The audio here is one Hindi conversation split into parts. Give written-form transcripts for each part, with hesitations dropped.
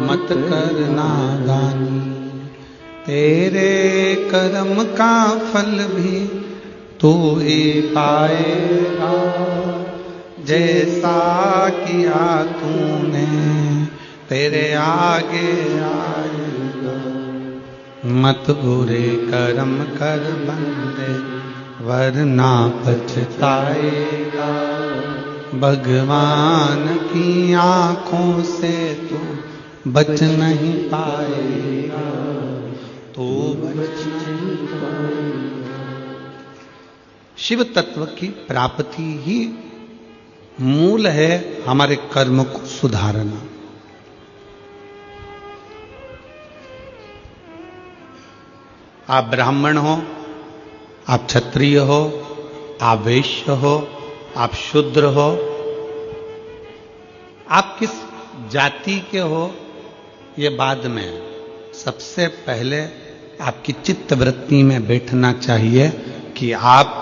मत करना दानी। तेरे कर्म का फल भी तू ही पाएगा, जैसा किया तूने तेरे आगे आएगा। मत बुरे कर्म कर बंदे, वरना पछताएगा। भगवान की आंखों से तू बच नहीं पाएगा, तू बच नहीं पाएगा। शिव तत्व की प्राप्ति ही मूल है हमारे कर्म को सुधारना। आप ब्राह्मण हो, आप क्षत्रिय हो, आप वैश्य हो, आप शूद्र हो, आप किस जाति के हो ये बाद में है। सबसे पहले आपकी चित्त वृत्ति में बैठना चाहिए कि आप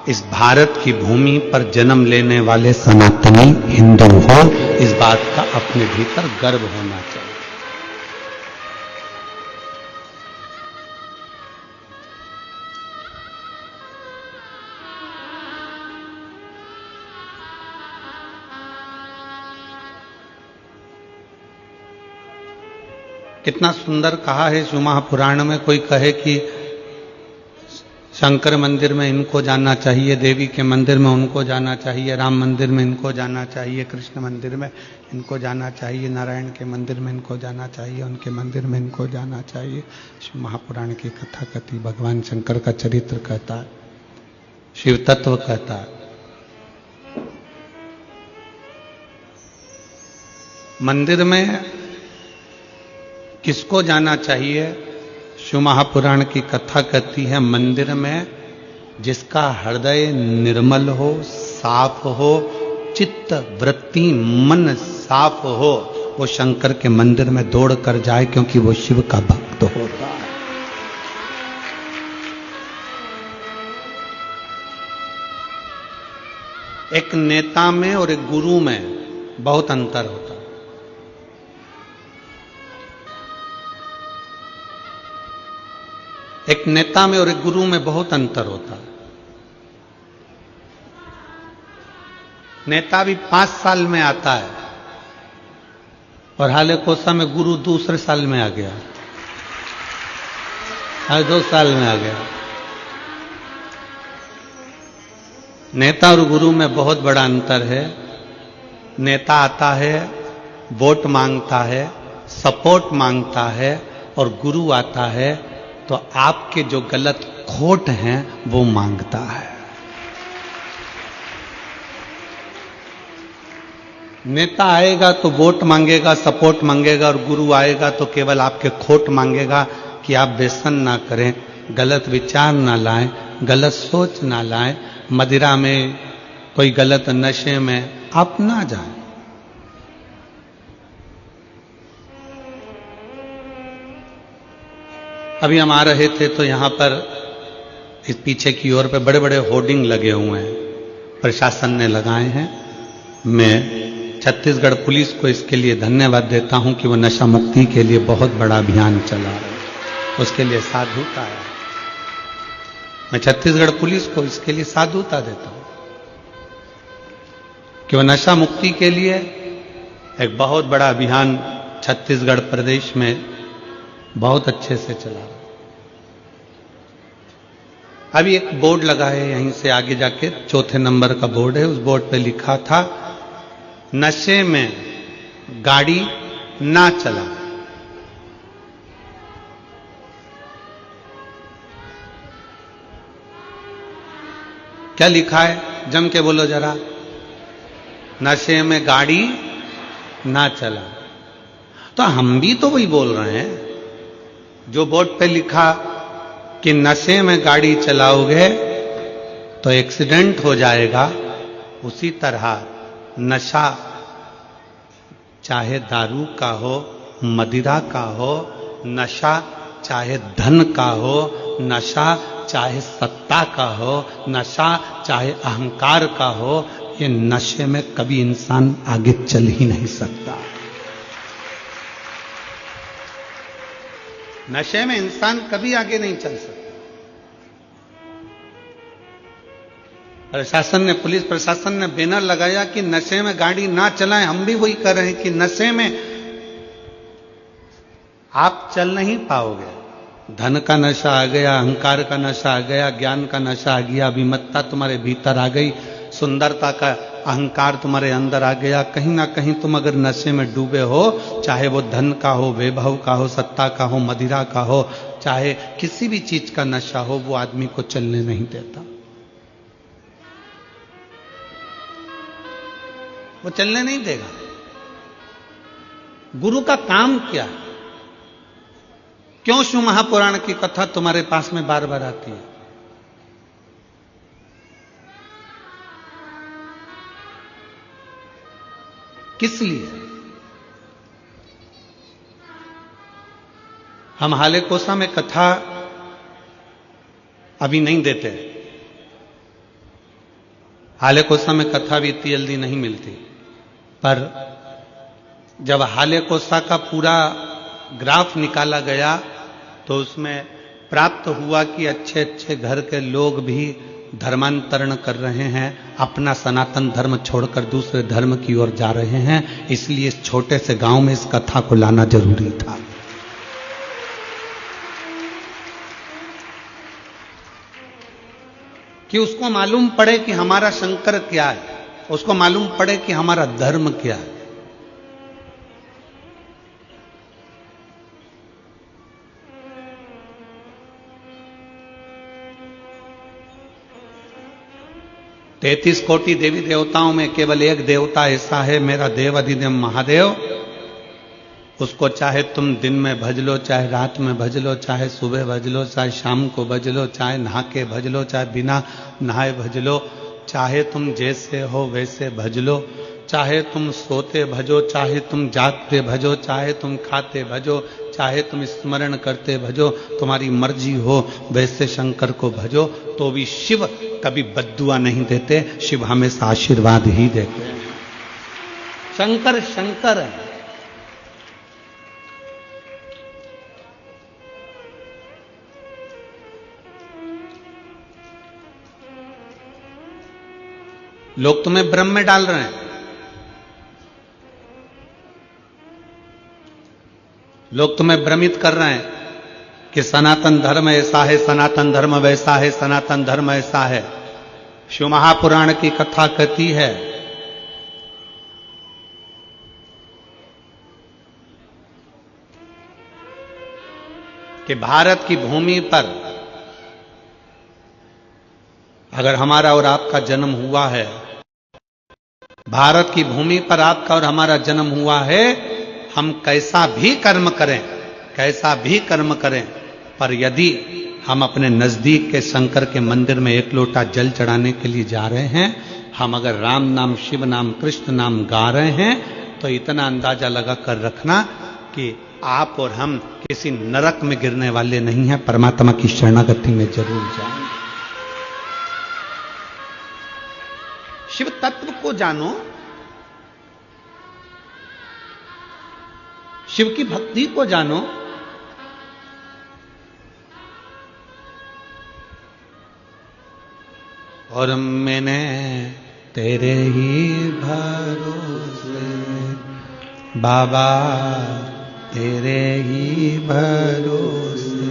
इस भारत की भूमि पर जन्म लेने वाले सनातनी हिंदू हो। इस बात का अपने भीतर गर्व होना चाहिए। कितना सुंदर कहा है शिव महापुराण में। कोई कहे कि शंकर मंदिर में इनको जाना चाहिए, देवी के मंदिर में उनको जाना चाहिए, राम मंदिर में इनको जाना चाहिए, कृष्ण मंदिर में इनको जाना चाहिए, नारायण के मंदिर में इनको जाना चाहिए, उनके मंदिर में इनको जाना चाहिए। शिव महापुराण की कथा कहती, भगवान शंकर का चरित्र कहता है, शिव तत्व कहता है। मंदिर में किसको जाना चाहिए? शिव महापुराण की कथा कहती है, मंदिर में जिसका हृदय निर्मल हो, साफ हो, चित्त वृत्ति मन साफ हो, वो शंकर के मंदिर में दौड़ कर जाए, क्योंकि वो शिव का भक्त होता है। एक नेता में और एक गुरु में बहुत अंतर होता है। एक नेता में और एक गुरु में बहुत अंतर होता है। नेता भी 5 साल में आता है और हाले कोसा में गुरु दूसरे साल में आ गया, हर 2 साल में आ गया। नेता और गुरु में बहुत बड़ा अंतर है। नेता आता है, वोट मांगता है, सपोर्ट मांगता है, और गुरु आता है तो आपके जो गलत खोट हैं वो मांगता है। नेता आएगा तो वोट मांगेगा, सपोर्ट मांगेगा, और गुरु आएगा तो केवल आपके खोट मांगेगा कि आप व्यसन ना करें, गलत विचार ना लाएं, गलत सोच ना लाएं, मदिरा में कोई गलत नशे में आप ना जाएं। अभी हम आ रहे थे तो यहां पर इस पीछे की ओर पे बड़े बड़े होर्डिंग लगे हुए हैं, प्रशासन ने लगाए हैं। मैं छत्तीसगढ़ पुलिस को इसके लिए धन्यवाद देता हूं कि वो नशा मुक्ति के लिए बहुत बड़ा अभियान चला रहे हैं, उसके लिए साधुता है। मैं छत्तीसगढ़ पुलिस को इसके लिए साधुता देता हूं कि वो नशा मुक्ति के लिए एक बहुत बड़ा अभियान छत्तीसगढ़ प्रदेश में बहुत अच्छे से चला रहा। अभी एक बोर्ड लगा है यहीं से आगे जाके, 4थे नंबर का बोर्ड है, उस बोर्ड पे लिखा था, नशे में गाड़ी ना चला। क्या लिखा है? जम के बोलो जरा। नशे में गाड़ी ना चला। तो हम भी तो वही बोल रहे हैं जो बोर्ड पे लिखा कि नशे में गाड़ी चलाओगे तो एक्सीडेंट हो जाएगा। उसी तरह नशा चाहे दारू का हो, मदिरा का हो, नशा चाहे धन का हो, नशा चाहे सत्ता का हो, नशा चाहे अहंकार का हो, ये नशे में कभी इंसान आगे चल ही नहीं सकता। नशे में इंसान कभी आगे नहीं चल सकता। प्रशासन ने, पुलिस प्रशासन ने बैनर लगाया कि नशे में गाड़ी ना चलाएं। हम भी वही कर रहे हैं कि नशे में आप चल नहीं पाओगे। धन का नशा आ गया, अहंकार का नशा आ गया, ज्ञान का नशा आ गया, विमत्ता तुम्हारे भीतर आ गई, सुंदरता का अहंकार तुम्हारे अंदर आ गया। कहीं ना कहीं तुम अगर नशे में डूबे हो, चाहे वो धन का हो, वैभव का हो, सत्ता का हो, मदिरा का हो, चाहे किसी भी चीज का नशा हो, वो आदमी को चलने नहीं देता। वो चलने नहीं देगा। गुरु का काम क्या है? क्यों शिव महापुराण की कथा तुम्हारे पास में बार बार आती है? किस लिए? हम हाले कोसा में कथा अभी नहीं देते। हाले कोसा में कथा भी इतनी जल्दी नहीं मिलती, पर जब हाले कोसा का पूरा ग्राफ निकाला गया तो उसमें प्राप्त हुआ कि अच्छे अच्छे घर के लोग भी धर्मांतरण कर रहे हैं, अपना सनातन धर्म छोड़कर दूसरे धर्म की ओर जा रहे हैं। इसलिए इस छोटे से गांव में इस कथा को लाना जरूरी था। कि उसको मालूम पड़े कि हमारा शंकर क्या है, उसको मालूम पड़े कि हमारा धर्म क्या है। तैतीस कोटि देवी देवताओं में केवल एक देवता ऐसा है, मेरा देव अधिदेव महादेव। उसको चाहे तुम दिन में भज लो, चाहे रात में भज लो, चाहे सुबह भज लो, चाहे शाम को भज लो, चाहे नहा के भज लो, चाहे बिना नहाए भज लो, चाहे तुम जैसे हो वैसे भज लो, चाहे तुम सोते भजो, चाहे तुम जागते भजो, चाहे तुम खाते भजो, चाहे तुम स्मरण करते भजो, तुम्हारी मर्जी हो वैसे शंकर को भजो। तो भी शिव कभी बद्दुआ नहीं देते, शिव हमेशा आशीर्वाद ही देते हैं। शंकर शंकर है। लोग तुम्हें भ्रम में डाल रहे हैं, लोग तुम्हें भ्रमित कर रहे हैं कि सनातन धर्म ऐसा है, सनातन धर्म वैसा है, सनातन धर्म ऐसा है। शिव महापुराण की कथा कहती है कि भारत की भूमि पर अगर हमारा और आपका जन्म हुआ है, भारत की भूमि पर आपका और हमारा जन्म हुआ है, हम कैसा भी कर्म करें, कैसा भी कर्म करें, पर यदि हम अपने नजदीक के शंकर के मंदिर में एक लोटा जल चढ़ाने के लिए जा रहे हैं, हम अगर राम नाम, शिव नाम, कृष्ण नाम गा रहे हैं, तो इतना अंदाजा लगा कर रखना कि आप और हम किसी नरक में गिरने वाले नहीं हैं, परमात्मा की शरणागति में जरूर जाएंगे। शिव तत्व को जानो, शिव की भक्ति को जानो। और मैंने तेरे ही भरोसे बाबा, तेरे ही भरोसे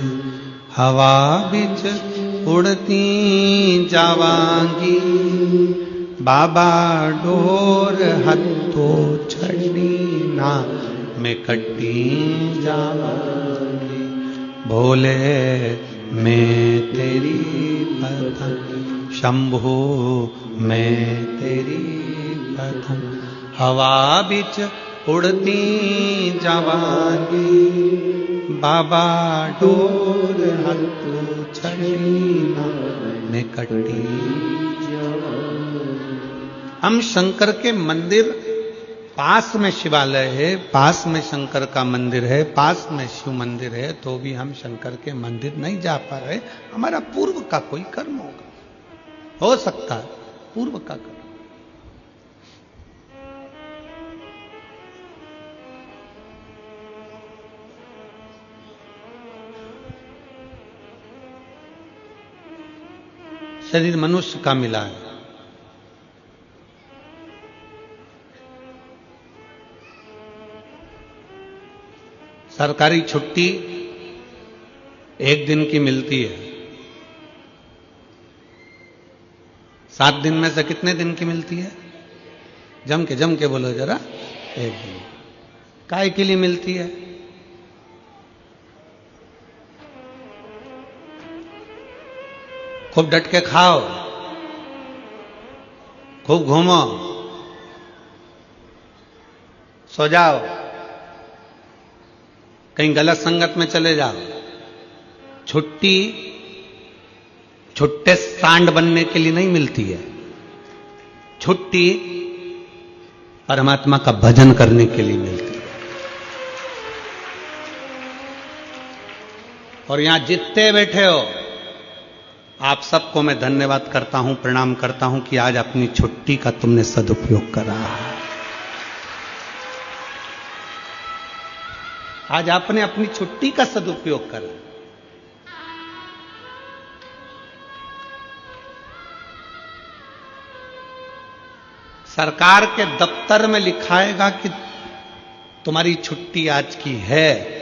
हवा बिच उड़ती जावांगी, बाबा डोर हथो छड़ी ना मैं कट्टी जावांगी। भोले मैं तेरी पतंग, शंभु मैं तेरी पतंग, हवा बिच उड़ती जावांगी, बाबा डोर हथो छड़ी ना मैं कट्टी। हम शंकर के मंदिर, पास में शिवालय है, पास में शंकर का मंदिर है, पास में शिव मंदिर है, तो भी हम शंकर के मंदिर नहीं जा पा रहे। हमारा पूर्व का कोई कर्म होगा, हो सकता है पूर्व का कर्म। शरीर मनुष्य का मिला है। सरकारी छुट्टी 1 दिन की मिलती है। 7 दिन में से कितने दिन की मिलती है? जम के बोलो जरा। 1 दिन। काय के लिए मिलती है? खूब डट के खाओ, खूब घूमो, सो जाओ, कहीं गलत संगत में चले जाओ। छुट्टी छुट्टे सांड बनने के लिए नहीं मिलती है। छुट्टी परमात्मा का भजन करने के लिए मिलती है। और यहां जितने बैठे हो, आप सबको मैं धन्यवाद करता हूं, प्रणाम करता हूं कि आज अपनी छुट्टी का तुमने सदुपयोग करा। आज आपने अपनी छुट्टी का सदुपयोग करा। सरकार के दफ्तर में लिखाएगा कि तुम्हारी छुट्टी आज की है,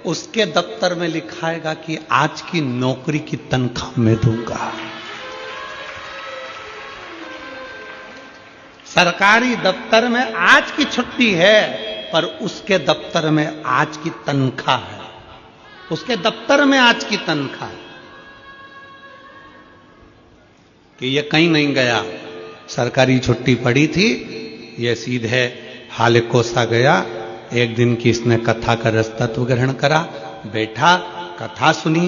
उसके दफ्तर में लिखाएगा कि आज की नौकरी की तनख्वाह मैं दूंगा। सरकारी दफ्तर में आज की छुट्टी है, पर उसके दफ्तर में आज की तनख्वाह है। उसके दफ्तर में आज की तनख्वाह है कि ये कहीं नहीं गया। सरकारी छुट्टी पड़ी थी, ये सीधे हालेकोसा गया। 1 दिन की इसने कथा का रसतत्व ग्रहण करा, बैठा, कथा सुनी,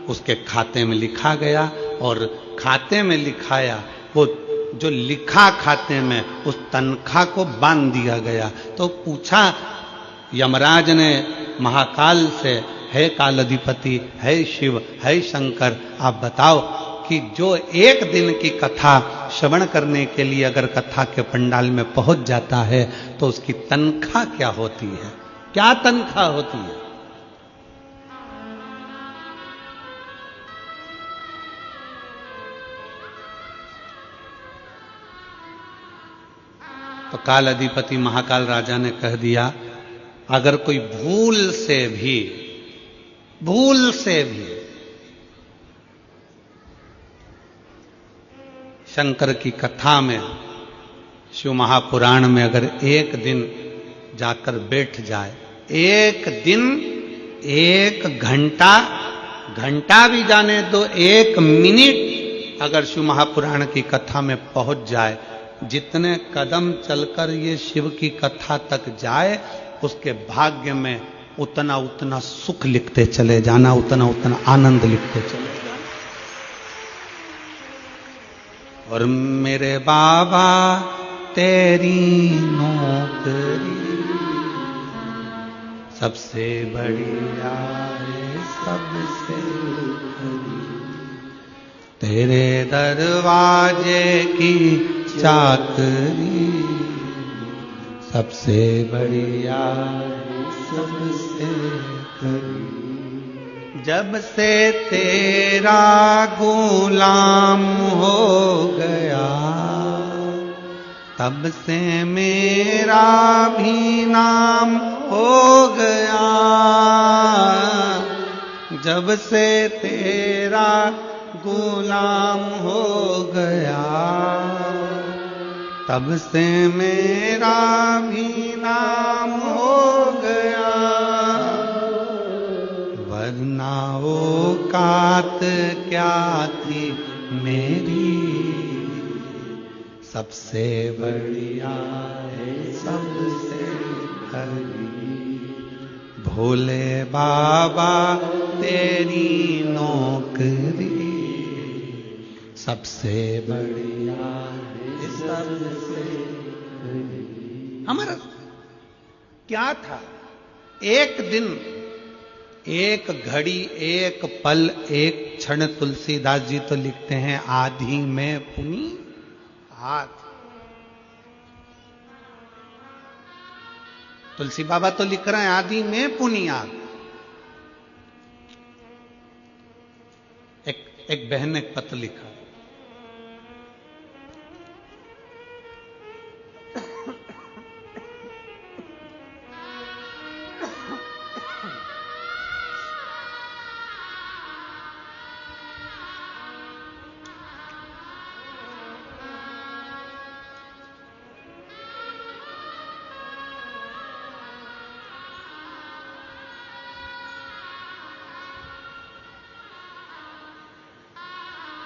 उसके खाते में लिखा गया। और खाते में लिखाया, वो जो लिखा खाते में, उस तनख्वाह को बांध दिया गया। तो पूछा यमराज ने महाकाल से, हे काल अधिपति, हे शिव, हे शंकर, आप बताओ कि जो 1 दिन की कथा श्रवण करने के लिए अगर कथा के पंडाल में पहुंच जाता है तो उसकी तनख्वाह क्या होती है? क्या तनख्वाह होती है? तो काल अधिपति महाकाल राजा ने कह दिया, अगर कोई भूल से भी शंकर की कथा में, शिव महापुराण में अगर 1 दिन जाकर बैठ जाए, 1 दिन, 1 घंटा भी जाने दो, 1 मिनट अगर शिव महापुराण की कथा में पहुंच जाए, जितने कदम चलकर ये शिव की कथा तक जाए, उसके भाग्य में उतना उतना सुख लिखते चले जाना, उतना उतना आनंद लिखते चले जाना। और मेरे बाबा तेरी नौकरी सबसे बढ़िया है, सबसे तेरे दरवाजे की चाकरी सबसे बढ़िया है, सबसे करीब। जब से तेरा गुलाम हो गया, तब से मेरा भी नाम हो गया। जब से तेरा गुलाम हो गया, तब से मेरा भी नाम हो गया। वरना औकात क्या थी मेरी, सबसे बढ़िया है, सबसे करीब। भोले बाबा तेरी नौकरी सबसे बढ़िया है, सबसे करीब। हमारा क्या था? 1 दिन, 1 घड़ी, 1 पल, 1 क्षण। तुलसीदास जी तो लिखते हैं, आधी में पुनी हाथ। तुलसी बाबा तो लिख रहे हैं, आधी में पुनियाद। एक बहन ने एक पत्र लिखा,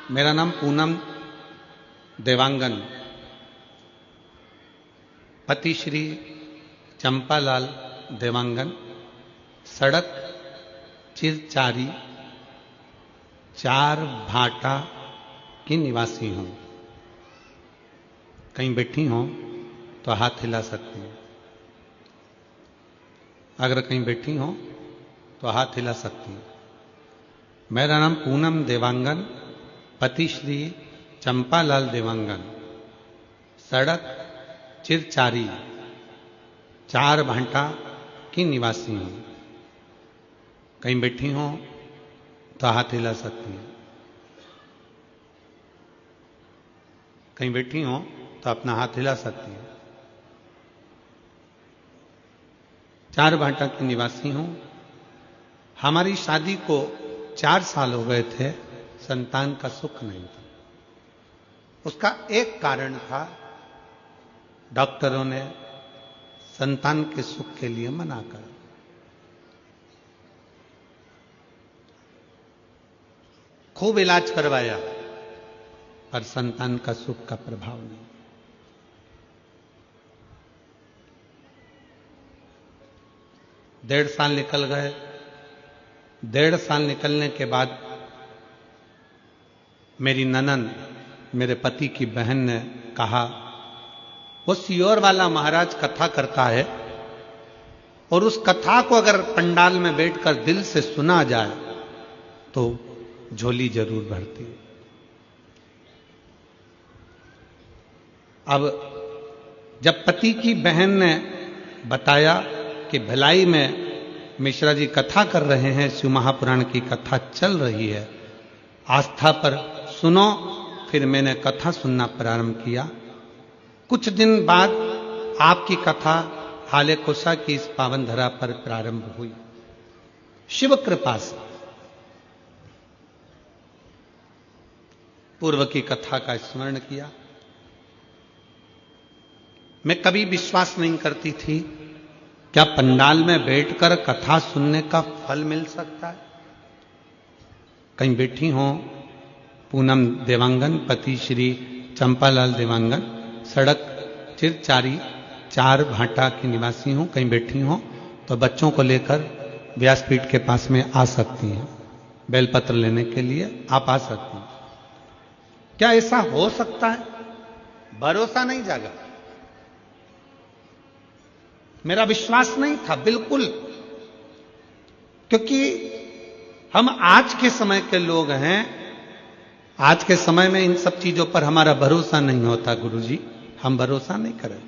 मेरा नाम पूनम देवांगन, पति श्री चंपालाल देवांगन, सड़क चिरचारी 4 भाटा की निवासी हूं। कहीं बैठी हो तो हाथ हिला सकती हैं। अगर कहीं बैठी हो तो हाथ हिला सकती हैं। मेरा नाम पूनम देवांगन, पति श्री चंपालाल देवांगन, सड़क चिरचारी 4 भाटा की निवासी हूं। कहीं बैठी हो तो हाथ हिला सकती हैं। कहीं बैठी हो तो अपना हाथ हिला सकती है। 4 भाटा की निवासी हूं। हमारी शादी को 4 साल हो गए थे, संतान का सुख नहीं था। उसका एक कारण था, डॉक्टरों ने संतान के सुख के लिए मना कर। खूब इलाज करवाया पर संतान का सुख का प्रभाव नहीं। 1.5 साल निकल गए। 1.5 साल निकलने के बाद मेरी ननंद, मेरे पति की बहन ने कहा, वो सियोर वाला महाराज कथा करता है और उस कथा को अगर पंडाल में बैठकर दिल से सुना जाए तो झोली जरूर भरती। अब जब पति की बहन ने बताया कि भिलाई में मिश्रा जी कथा कर रहे हैं, शिव महापुराण की कथा चल रही है, आस्था पर सुनो, फिर मैंने कथा सुनना प्रारंभ किया। कुछ दिन बाद आपकी कथा हाले कोसा की इस पावन धरा पर प्रारंभ हुई। शिव कृपा से पूर्व की कथा का स्मरण किया। मैं कभी विश्वास नहीं करती थी क्या पंडाल में बैठकर कथा सुनने का फल मिल सकता है। कहीं बैठी हो पूनम देवांगन, पति श्री चंपालाल देवांगन, सड़क चिरचारी 4 भाटा की निवासी हूं। कहीं बैठी हो तो बच्चों को लेकर व्यासपीठ के पास में आ सकती हैं। बेलपत्र लेने के लिए आप आ सकती हैं। क्या ऐसा हो सकता है? भरोसा नहीं जागा, मेरा विश्वास नहीं था बिल्कुल, क्योंकि हम आज के समय के लोग हैं। आज के समय में इन सब चीजों पर हमारा भरोसा नहीं होता गुरुजी, हम भरोसा नहीं करें।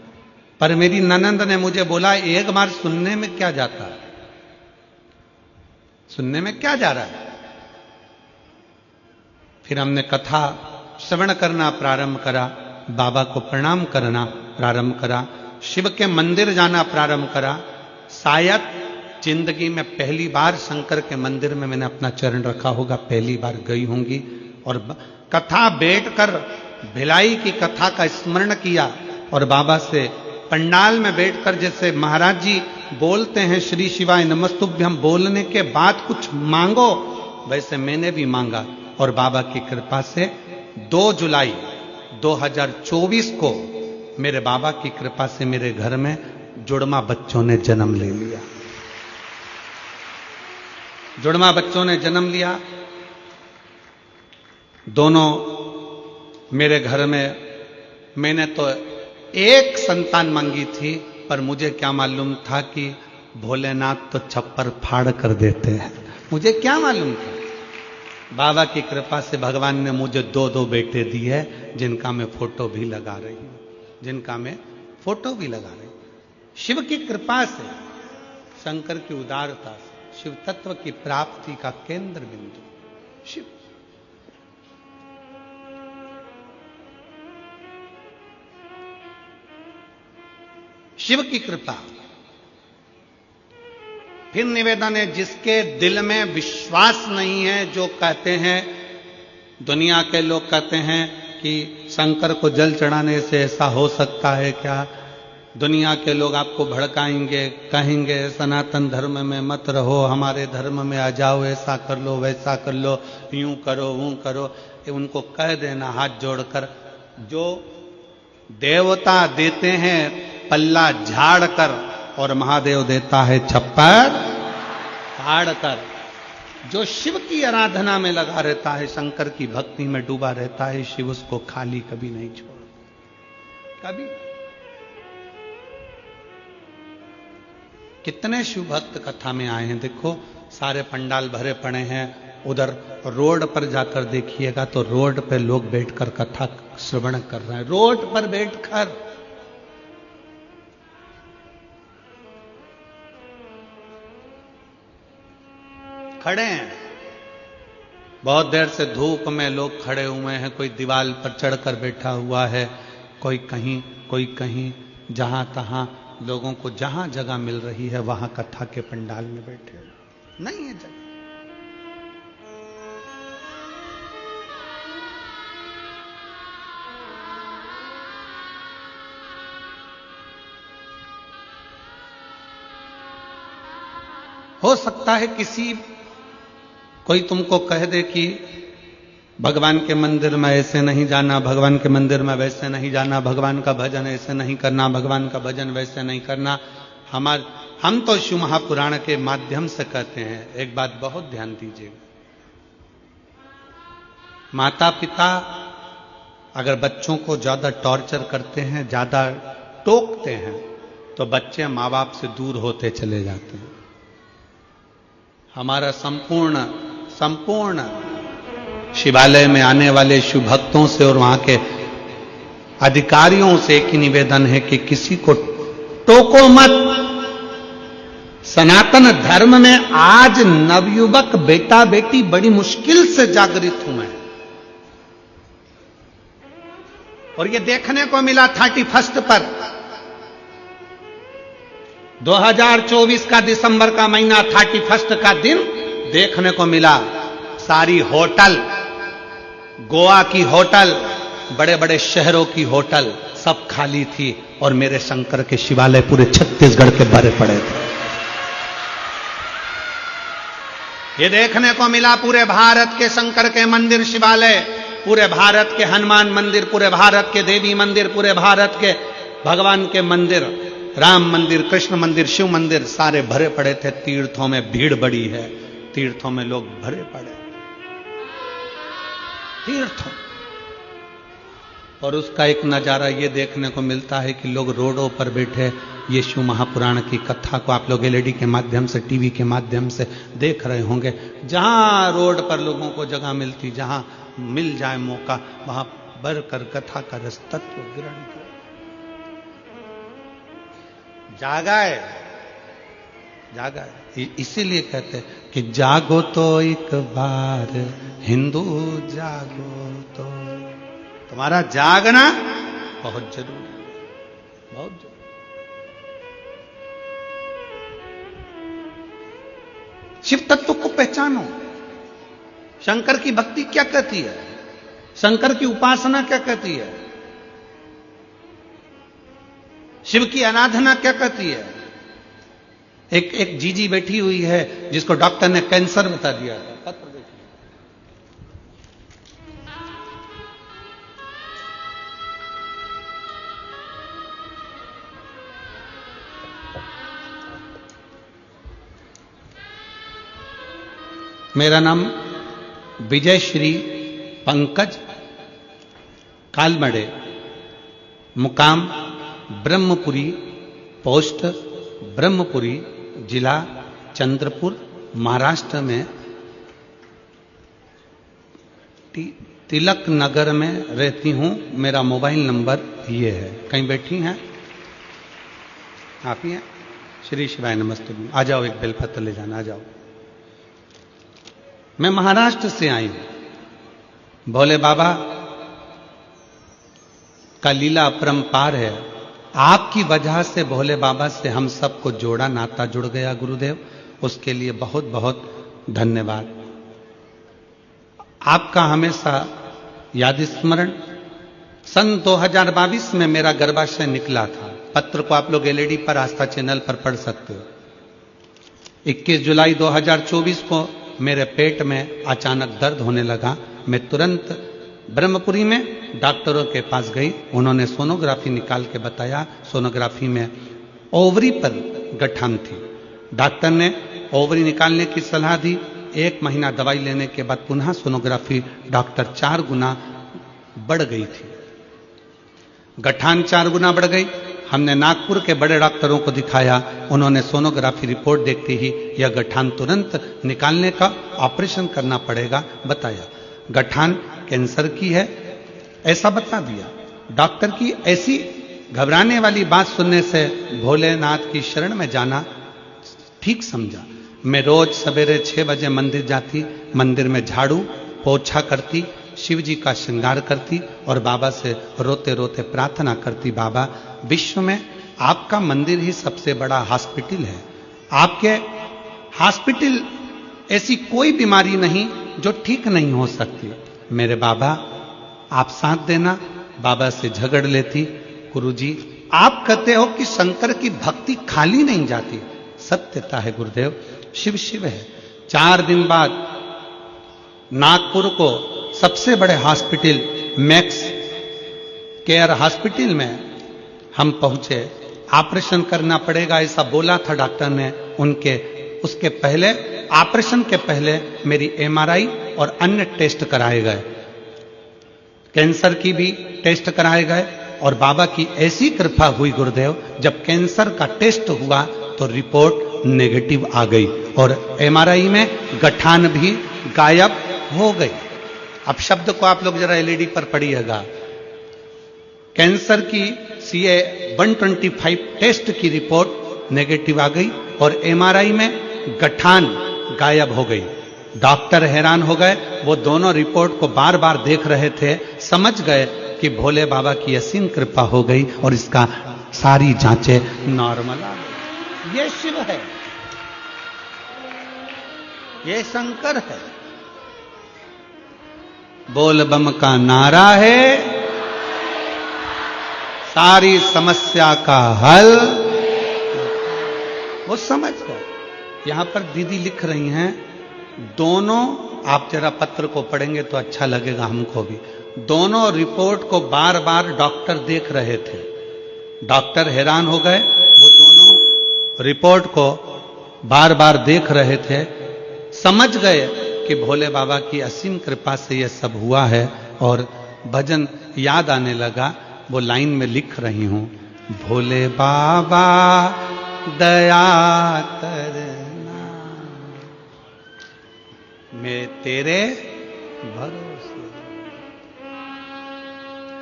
पर मेरी ननंद ने मुझे बोला, एक बार सुनने में क्या जाता है, सुनने में क्या जा रहा है। फिर हमने कथा श्रवण करना प्रारंभ करा, बाबा को प्रणाम करना प्रारंभ करा, शिव के मंदिर जाना प्रारंभ करा। शायद जिंदगी में पहली बार शंकर के मंदिर में मैंने अपना चरण रखा होगा, पहली बार गई होंगी। और कथा बैठकर भिलाई की कथा का स्मरण किया और बाबा से पंडाल में बैठकर जैसे महाराज जी बोलते हैं श्री शिवाय नमस्तुभ्यम, बोलने के बाद कुछ मांगो, वैसे मैंने भी मांगा। और बाबा की कृपा से 2 जुलाई 2024 को मेरे बाबा की कृपा से मेरे घर में जुड़वा बच्चों ने जन्म ले लिया। जुड़वा बच्चों ने जन्म लिया। दोनों मेरे घर में, मैंने तो एक संतान मांगी थी, पर मुझे क्या मालूम था कि भोलेनाथ तो छप्पर फाड़ कर देते हैं। मुझे क्या मालूम था। बाबा की कृपा से भगवान ने मुझे 2 बेटे दिए, जिनका मैं फोटो भी लगा रही हूं, जिनका मैं फोटो भी लगा रही हूं। शिव की कृपा से, शंकर की उदारता से, शिव तत्व की प्राप्ति का केंद्र बिंदु शिव। शिव की कृपा। फिर निवेदन है, जिसके दिल में विश्वास नहीं है, जो कहते हैं, दुनिया के लोग कहते हैं कि शंकर को जल चढ़ाने से ऐसा हो सकता है क्या, दुनिया के लोग आपको भड़काएंगे, कहेंगे सनातन धर्म में मत रहो, हमारे धर्म में आ जाओ, ऐसा कर लो वैसा कर लो, यूं करो वो करो। उनको कह देना हाथ जोड़कर, जो देवता देते हैं पल्ला झाड़ कर और महादेव देता है छप्पर फाड़ कर। जो शिव की आराधना में लगा रहता है, शंकर की भक्ति में डूबा रहता है, शिव उसको खाली कभी नहीं छोड़, कभी। कितने शिव भक्त कथा में आए हैं, देखो सारे पंडाल भरे पड़े हैं। उधर रोड पर जाकर देखिएगा तो रोड पे लोग बैठकर कथा श्रवण कर रहे हैं, रोड पर बैठकर। खड़े हैं, बहुत देर से धूप में लोग खड़े हुए हैं, कोई दीवार पर चढ़कर बैठा हुआ है, कोई कहीं कोई कहीं, जहां तहां लोगों को जहां जगह मिल रही है वहां कथा के पंडाल में बैठे नहीं है जगह। हो सकता है किसी कोई तुमको कह दे कि भगवान के मंदिर में ऐसे नहीं जाना, भगवान के मंदिर में वैसे नहीं जाना, भगवान का भजन ऐसे नहीं करना, भगवान का भजन वैसे नहीं करना। हम तो शिव महापुराण के माध्यम से कहते हैं, एक बात बहुत ध्यान दीजिएगा, माता पिता अगर बच्चों को ज्यादा टॉर्चर करते हैं, ज्यादा टोकते हैं, तो बच्चे माँ बाप से दूर होते चले जाते हैं। हमारा संपूर्ण शिवालय में आने वाले शिव भक्तों से और वहां के अधिकारियों से एक ही निवेदन है कि किसी को टोको मत। सनातन धर्म में आज नवयुवक बेटा बेटी बड़ी मुश्किल से जागृत हुए हैं, और ये देखने को मिला 31 पर 2024 का दिसंबर का महीना 31 का दिन देखने को मिला। सारी होटल, गोवा की होटल, बड़े बड़े शहरों की होटल सब खाली थी, और मेरे शंकर के शिवालय पूरे छत्तीसगढ़ के भरे पड़े थे। ये देखने को मिला पूरे भारत के शंकर के मंदिर शिवालय, पूरे भारत के हनुमान मंदिर, पूरे भारत के देवी मंदिर, पूरे भारत के भगवान के मंदिर, राम मंदिर, कृष्ण मंदिर, शिव मंदिर सारे भरे पड़े थे। तीर्थों में भीड़ बड़ी है, तीर्थों में लोग भरे पड़े, तीर्थों। और उसका एक नजारा ये देखने को मिलता है कि लोग रोडों पर बैठे ये शिव महापुराण की कथा को आप लोग एलईडी के माध्यम से, टीवी के माध्यम से देख रहे होंगे। जहां रोड पर लोगों को जगह मिलती, जहां मिल जाए मौका, वहां बढ़कर कथा का रस तत्व ग्रहण कर जागा है। इसीलिए कहते हैं कि जागो तो एक बार हिंदू, जागो तो। तुम्हारा जागना बहुत जरूरी है, बहुत जरूरी। शिव तत्व को पहचानो। शंकर की भक्ति क्या कहती है, शंकर की उपासना क्या कहती है, शिव की आराधना क्या कहती है। एक जीजी बैठी हुई है जिसको डॉक्टर ने कैंसर बता दिया था, पत्र देखिए। मेरा नाम विजय श्री पंकज कालमड़े, मुकाम ब्रह्मपुरी, पोस्ट ब्रह्मपुरी, जिला चंद्रपुर, महाराष्ट्र में तिलक नगर में रहती हूं। मेरा मोबाइल नंबर ये है। कहीं बैठी हैं आप ही हैं? श्री शिवाय नमस्ते। आ जाओ, एक बेलपत्र ले जाना, आ जाओ। मैं महाराष्ट्र से आई हूं। भोले बाबा का लीला अपरंपार है। आपकी वजह से भोले बाबा से हम सबको जोड़ा, नाता जुड़ गया गुरुदेव, उसके लिए बहुत बहुत धन्यवाद। आपका हमेशा याद स्मरण। सन 2022 में मेरा गर्भाशय निकला था। पत्र को आप लोग एलईडी पर आस्था चैनल पर पढ़ सकते हो। 21 जुलाई 2024 को मेरे पेट में अचानक दर्द होने लगा। मैं तुरंत ब्रह्मपुरी में डॉक्टरों के पास गई। उन्होंने सोनोग्राफी निकाल के बताया, सोनोग्राफी में ओवरी पर गठान थी। डॉक्टर ने ओवरी निकालने की सलाह दी। 1 महीना दवाई लेने के बाद पुनः सोनोग्राफी डॉक्टर 4 गुना बढ़ गई थी। गठान 4 गुना बढ़ गई। हमने नागपुर के बड़े डॉक्टरों को दिखाया। उन्होंने सोनोग्राफी रिपोर्ट देखते ही यह गठान तुरंत निकालने का ऑपरेशन करना पड़ेगा बताया। गठान कैंसर की है ऐसा बता दिया। डॉक्टर की ऐसी घबराने वाली बात सुनने से भोलेनाथ की शरण में जाना ठीक समझा। मैं रोज सवेरे 6 बजे मंदिर जाती, मंदिर में झाड़ू पोछा करती, शिव जी का श्रृंगार करती और बाबा से रोते रोते प्रार्थना करती, बाबा विश्व में आपका मंदिर ही सबसे बड़ा हॉस्पिटल है। आपके हॉस्पिटल ऐसी कोई बीमारी नहीं जो ठीक नहीं हो सकती। मेरे बाबा आप साथ देना। बाबा से झगड़ लेती, गुरुजी आप कहते हो कि शंकर की भक्ति खाली नहीं जाती। सत्यता है गुरुदेव, शिव शिव है। 4 दिन बाद नागपुर को सबसे बड़े हॉस्पिटल मैक्स केयर हॉस्पिटल में हम पहुंचे। ऑपरेशन करना पड़ेगा ऐसा बोला था डॉक्टर ने। उसके पहले ऑपरेशन के पहले मेरी एमआरआई और अन्य टेस्ट कराए गए, कैंसर की भी टेस्ट कराए गए और बाबा की ऐसी कृपा हुई गुरुदेव, जब कैंसर का टेस्ट हुआ तो रिपोर्ट नेगेटिव आ गई और एमआरआई में गठान भी गायब हो गई। अब शब्द को आप लोग जरा एलईडी पर पढ़िएगा। कैंसर की CA 125 टेस्ट की रिपोर्ट नेगेटिव आ गई और एमआरआई में गठान गायब हो गई। डॉक्टर हैरान हो गए। वो दोनों रिपोर्ट को बार बार देख रहे थे, समझ गए कि भोले बाबा की असीम कृपा हो गई और इसका सारी जांचें नॉर्मल आ गई। ये शिव है, ये शंकर है। बोल बम का नारा है, सारी समस्या का हल वो समझ गए। यहां पर दीदी लिख रही हैं, दोनों आप जरा पत्र को पढ़ेंगे तो अच्छा लगेगा हमको भी। दोनों रिपोर्ट को बार बार डॉक्टर देख रहे थे। डॉक्टर हैरान हो गए। वो दोनों रिपोर्ट को बार बार देख रहे थे, समझ गए कि भोले बाबा की असीम कृपा से यह सब हुआ है और भजन याद आने लगा। वो लाइन में लिख रही हूं, भोले बाबा दया करना, मैं तेरे भरोसे।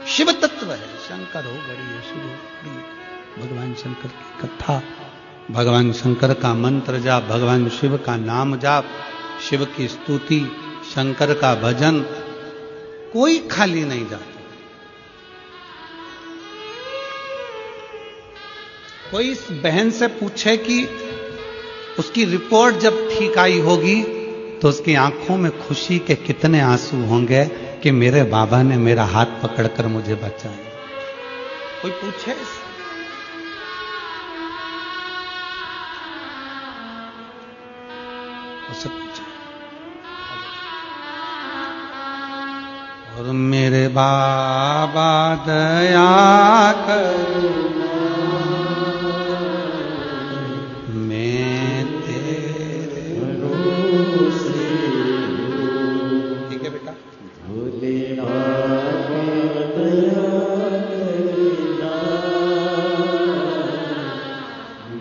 शिव तत्व है, शंकर हो गणेश शिव हो, भगवान शंकर की कथा, भगवान शंकर का मंत्र जाप, भगवान शिव का नाम जाप, शिव की स्तुति, शंकर का भजन, कोई खाली नहीं जाता। कोई इस बहन से पूछे कि उसकी रिपोर्ट जब ठीक आई होगी तो उसकी आंखों में खुशी के कितने आंसू होंगे कि मेरे बाबा ने मेरा हाथ पकड़कर मुझे बचाया। कोई पूछे उससे पूछे। और मेरे बाबा दया करो, मैं तेरे भरोसे। ठीक है बेटा। भोले बाबा दया करना,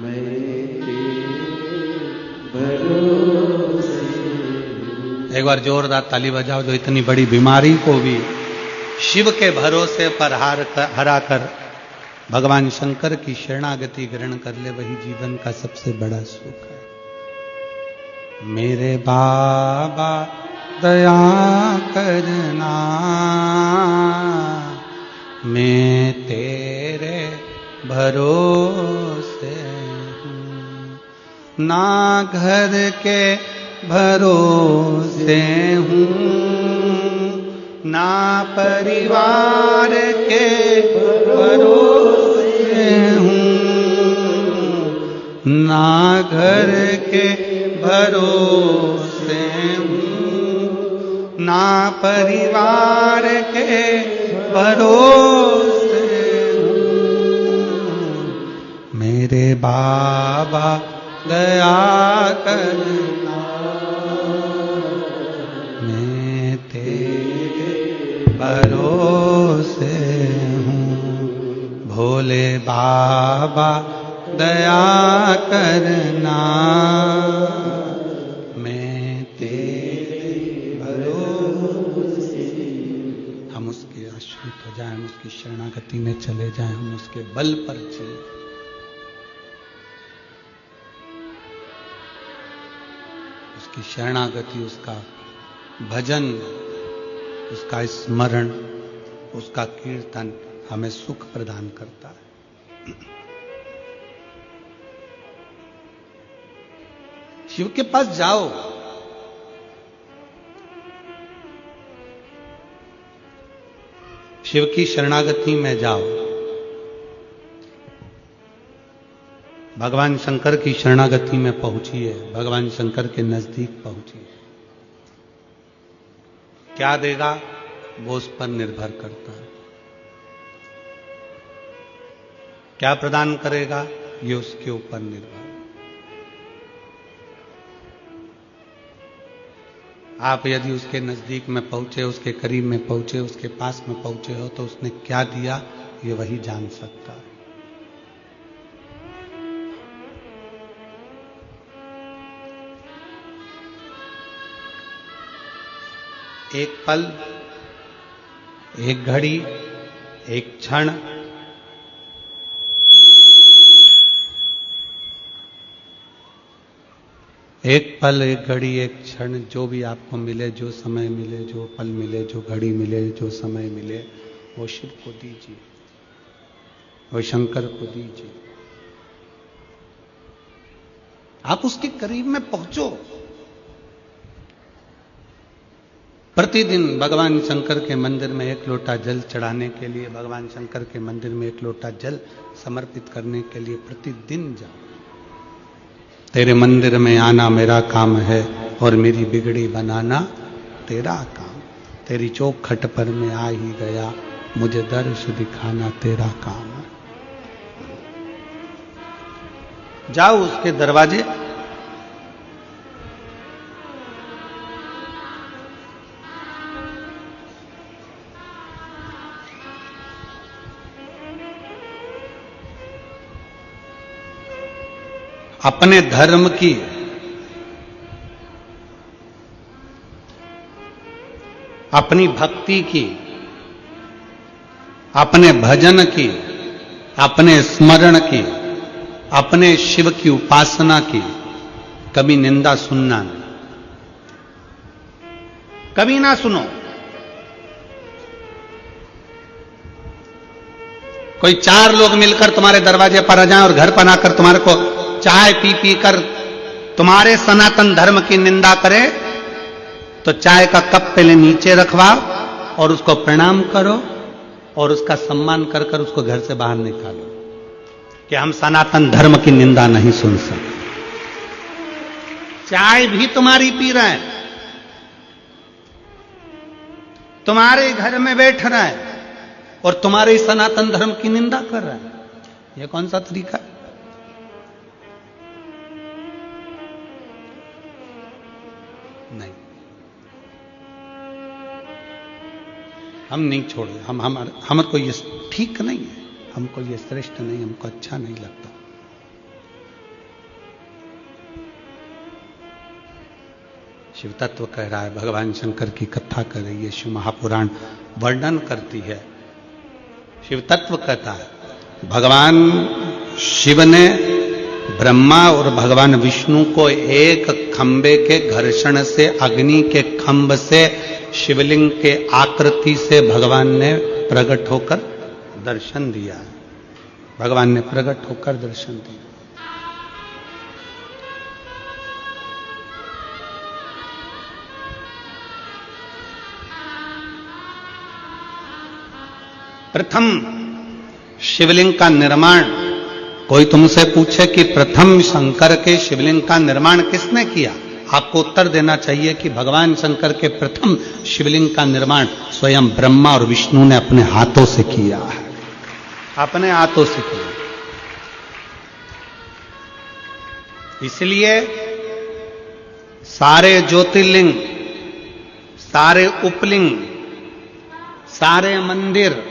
मैं तेरे भरोसे। एक बार जोरदार ताली बजाओ जो इतनी बड़ी बीमारी को भी शिव के भरोसे पर हरा कर भगवान शंकर की शरणागति ग्रहण कर ले, वही जीवन का सबसे बड़ा सुख है। मेरे बाबा दया करना, मैं तेरे भरोसे हूँ, ना घर के भरोसे हूँ, ना परिवार के भरोसे हूँ, ना घर के भरोसे हूँ, ना परिवार के भरोसे हूँ। मेरे बाबा दया करना, मैं तेरे भरोसे हूँ। भोले बाबा दया करना, मैं तेरे भरोसे। हम उसके आश्रित हो जाएं, हम उसकी शरणागति में चले जाएं, हम उसके बल पर जिए। उसकी शरणागति, उसका भजन, उसका स्मरण, उसका कीर्तन हमें सुख प्रदान करता है। शिव के पास जाओ, शिव की शरणागति में जाओ। भगवान शंकर की शरणागति में पहुंचिए, भगवान शंकर के नजदीक पहुंचिए। क्या देगा वो उस पर निर्भर करता है। क्या प्रदान करेगा ये उसके ऊपर निर्भर। आप यदि उसके नजदीक में पहुंचे, उसके करीब में पहुंचे, उसके पास में पहुंचे हो, तो उसने क्या दिया ये वही जान सकता है। एक पल, एक घड़ी, एक क्षण, एक पल, एक घड़ी, एक क्षण, जो भी आपको मिले, जो समय मिले, जो पल मिले, जो घड़ी मिले, जो समय मिले, वो शिव को दीजिए, वो शंकर को दीजिए। आप उसके करीब में पहुंचो। प्रतिदिन भगवान शंकर के मंदिर में एक लोटा जल चढ़ाने के लिए, भगवान शंकर के मंदिर में एक लोटा जल समर्पित करने के लिए प्रतिदिन जाओ। तेरे मंदिर में आना मेरा काम है और मेरी बिगड़ी बनाना तेरा काम। तेरी चौखट पर मैं आ ही गया, मुझे दर्श दिखाना तेरा काम है। जाओ उसके दरवाजे, अपने धर्म की, अपनी भक्ति की, अपने भजन की, अपने स्मरण की, अपने शिव की उपासना की कभी निंदा सुनना नहीं, कभी ना सुनो। कोई चार लोग मिलकर तुम्हारे दरवाजे पर आ जाएं और घर पर आकर तुम्हारे को चाय पी पी कर तुम्हारे सनातन धर्म की निंदा करे, तो चाय का कप पहले नीचे रखवाओ और उसको प्रणाम करो और उसका सम्मान कर कर उसको घर से बाहर निकालो कि हम सनातन धर्म की निंदा नहीं सुन सकते। चाय भी तुम्हारी पी रहे हैं, तुम्हारे घर में बैठ रहा है और तुम्हारे ही सनातन धर्म की निंदा कर रहा है। यह कौन सा तरीका है? नहीं, हम नहीं छोड़े। हमारे को ये ठीक नहीं है, हमको ये श्रेष्ठ नहीं, हमको अच्छा नहीं लगता। शिव तत्व कह रहा है, भगवान शंकर की कथा कर रही है, शिव महापुराण वर्णन करती है। शिव तत्व कहता है भगवान शिव ने ब्रह्मा और भगवान विष्णु को एक खंबे के घर्षण से, अग्नि के खंभ से, शिवलिंग के आकृति से भगवान ने प्रकट होकर दर्शन दिया। भगवान ने प्रकट होकर दर्शन दिया। प्रथम शिवलिंग का निर्माण, कोई तुमसे पूछे कि प्रथम शंकर के शिवलिंग का निर्माण किसने किया, आपको उत्तर देना चाहिए कि भगवान शंकर के प्रथम शिवलिंग का निर्माण स्वयं ब्रह्मा और विष्णु ने अपने हाथों से किया है, अपने हाथों से किया। इसलिए सारे ज्योतिर्लिंग, सारे उपलिंग, सारे मंदिर,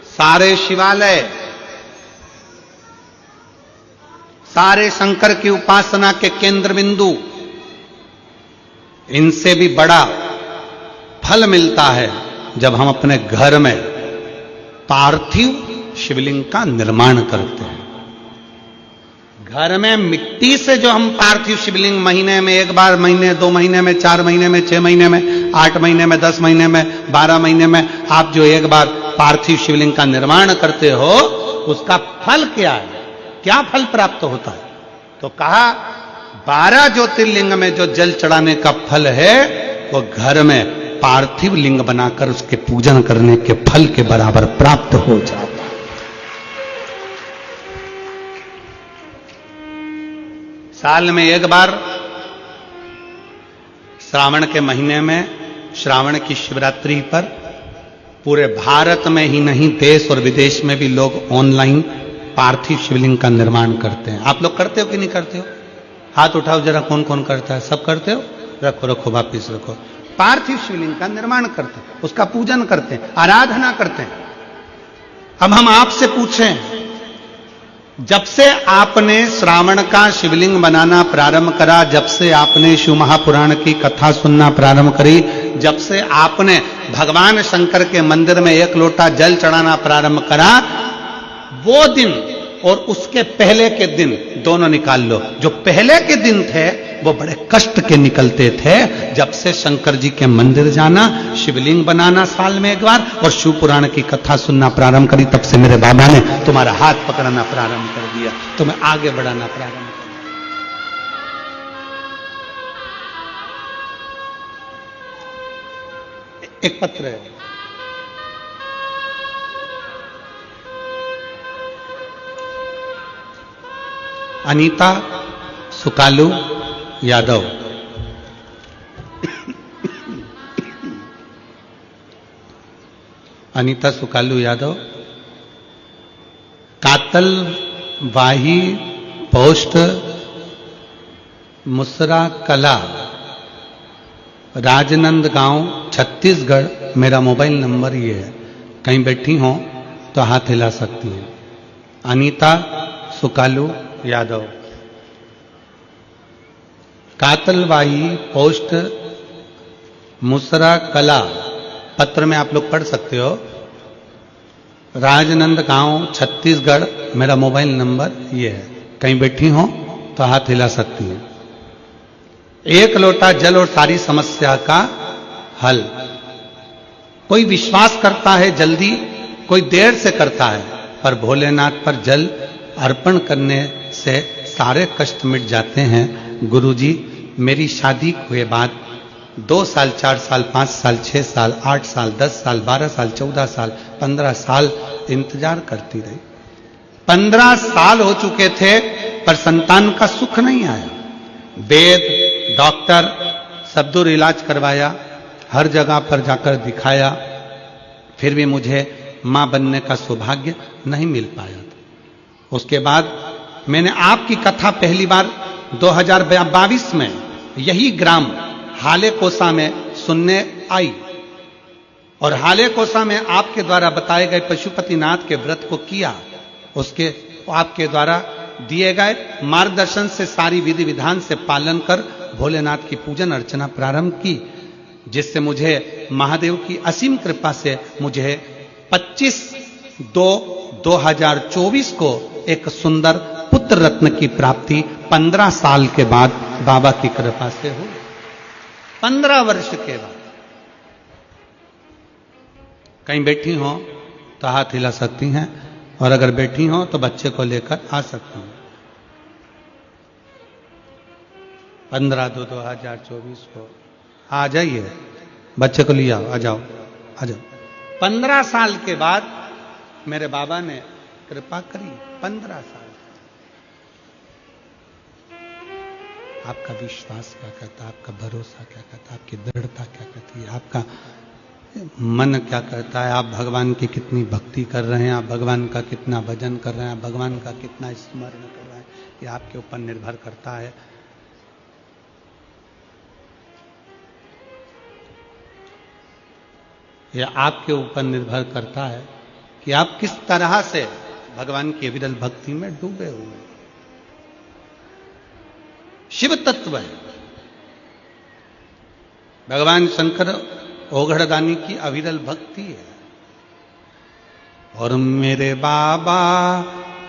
सारे शिवालय, सारे शंकर की उपासना के केंद्र बिंदु, इनसे भी बड़ा फल मिलता है जब हम अपने घर में पार्थिव शिवलिंग का निर्माण करते हैं। घर में मिट्टी से जो हम पार्थिव शिवलिंग महीने में एक बार, महीने 2 महीने में, 4 महीने में, 6 महीने में, 8 महीने में, 10 महीने में, 12 महीने में आप जो एक बार पार्थिव शिवलिंग का निर्माण करते हो, उसका फल क्या है, क्या फल प्राप्त होता है? तो कहा 12 ज्योतिर्लिंग में जो जल चढ़ाने का फल है वो घर में पार्थिव लिंग बनाकर उसके पूजन करने के फल के बराबर प्राप्त हो जाता है। साल में एक बार श्रावण के महीने में, श्रावण की शिवरात्रि पर पूरे भारत में ही नहीं देश और विदेश में भी लोग ऑनलाइन पार्थिव शिवलिंग का निर्माण करते हैं। आप लोग करते हो कि नहीं करते हो? हाथ उठाओ जरा, कौन कौन करता है? सब करते हो? रखो रखो, वापिस रखो। पार्थिव शिवलिंग का निर्माण करते हैं, उसका पूजन करते हैं, आराधना करते हैं। अब हम आपसे पूछें, जब से आपने श्रावण का शिवलिंग बनाना प्रारंभ करा, जब से आपने शिव महापुराण की कथा सुनना प्रारंभ करी, जब से आपने भगवान शंकर के मंदिर में 1 लोटा जल चढ़ाना प्रारंभ करा, वो दिन और उसके पहले के दिन दोनों निकाल लो। जो पहले के दिन थे वो बड़े कष्ट के निकलते थे। जब से शंकर जी के मंदिर जाना, शिवलिंग बनाना साल में एक बार और शिव पुराण की कथा सुनना प्रारंभ करी, तब से मेरे बाबा ने तुम्हारा हाथ पकड़ना प्रारंभ कर दिया, तुम्हें आगे बढ़ाना प्रारंभ कर दिया। एक पत्र है, अनीता सुकालू यादव। अनीता सुकालू यादव, कातल वाही पोस्ट मुसरा कला, राजनंद गांव, छत्तीसगढ़। मेरा मोबाइल नंबर ये है, कहीं बैठी हो तो हाथ हिला सकती हैं। अनीता सुकालू यादव, कातलवाही पोस्ट मुसरा कला। पत्र में आप लोग पढ़ सकते हो। राजनंद गांव, छत्तीसगढ़। मेरा मोबाइल नंबर ये है, कहीं बैठी हो तो हाथ हिला सकती हैं। 1 लोटा जल और सारी समस्या का हल। कोई विश्वास करता है जल्दी, कोई देर से करता है, पर भोलेनाथ पर जल अर्पण करने से सारे कष्ट मिट जाते हैं। गुरुजी, मेरी शादी हुए बाद 2 साल, 4 साल, 5 साल, 6 साल, 8 साल, 10 साल, 12 साल, 14 साल, 15 साल इंतजार करती रही। 15 साल हो चुके थे पर संतान का सुख नहीं आया। वेद, डॉक्टर सब दूर इलाज करवाया, हर जगह पर जाकर दिखाया, फिर भी मुझे मां बनने का सौभाग्य नहीं मिल पाया। उसके बाद मैंने आपकी कथा पहली बार 2022 में यही ग्राम हाले कोसा में सुनने आई, और हाले कोसा में आपके द्वारा बताए गए पशुपतिनाथ के व्रत को किया। उसके आपके द्वारा दिए गए मार्गदर्शन से सारी विधि विधान से पालन कर भोलेनाथ की पूजन अर्चना प्रारंभ की, जिससे मुझे महादेव की असीम कृपा से मुझे 25/2/2024 को एक सुंदर पुत्र रत्न की प्राप्ति 15 साल के बाद बाबा की कृपा से हुई। 15 वर्ष के बाद। कहीं बैठी हो तो हाथ हिला सकती हैं, और अगर बैठी हो तो बच्चे को लेकर आ सकती हैं। 15/2/2024 को आ जाइए, बच्चे को लिया, आ जाओ आ जाओ। 15 साल के बाद मेरे बाबा ने कृपा करी 15 साल। आपका विश्वास क्या कहता है, आपका भरोसा क्या कहता है, आपकी दृढ़ता क्या कहती है, आपका मन क्या कहता है, आप भगवान की कितनी भक्ति कर रहे हैं, आप भगवान का कितना भजन कर रहे हैं, आप भगवान का कितना स्मरण कर रहे हैं, ये आपके ऊपर निर्भर करता है। यह आपके ऊपर निर्भर करता है कि आप किस तरह से भगवान की विरल भक्ति में डूबे हुए हैं। शिव तत्व है। भगवान शंकर ओघड़दानी की अविरल भक्ति है। और मेरे बाबा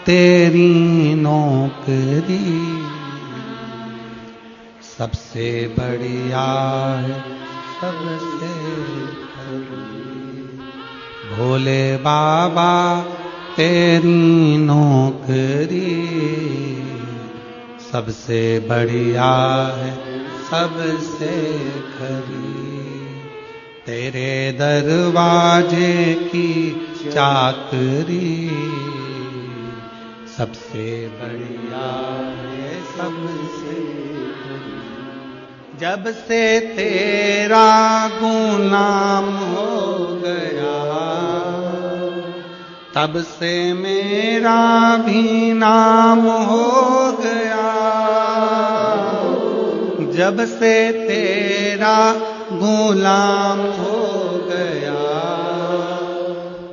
तेरी नौकरी सबसे बढ़िया है, सबसे भोले बाबा तेरी नौकरी सबसे बढ़िया है, सबसे खरी। तेरे दरवाजे की चाकरी सबसे बढ़िया है, सबसे खरी। जब से तेरा गुनाम हो गया तब से मेरा भी नाम हो गया। जब से तेरा गुलाम हो गया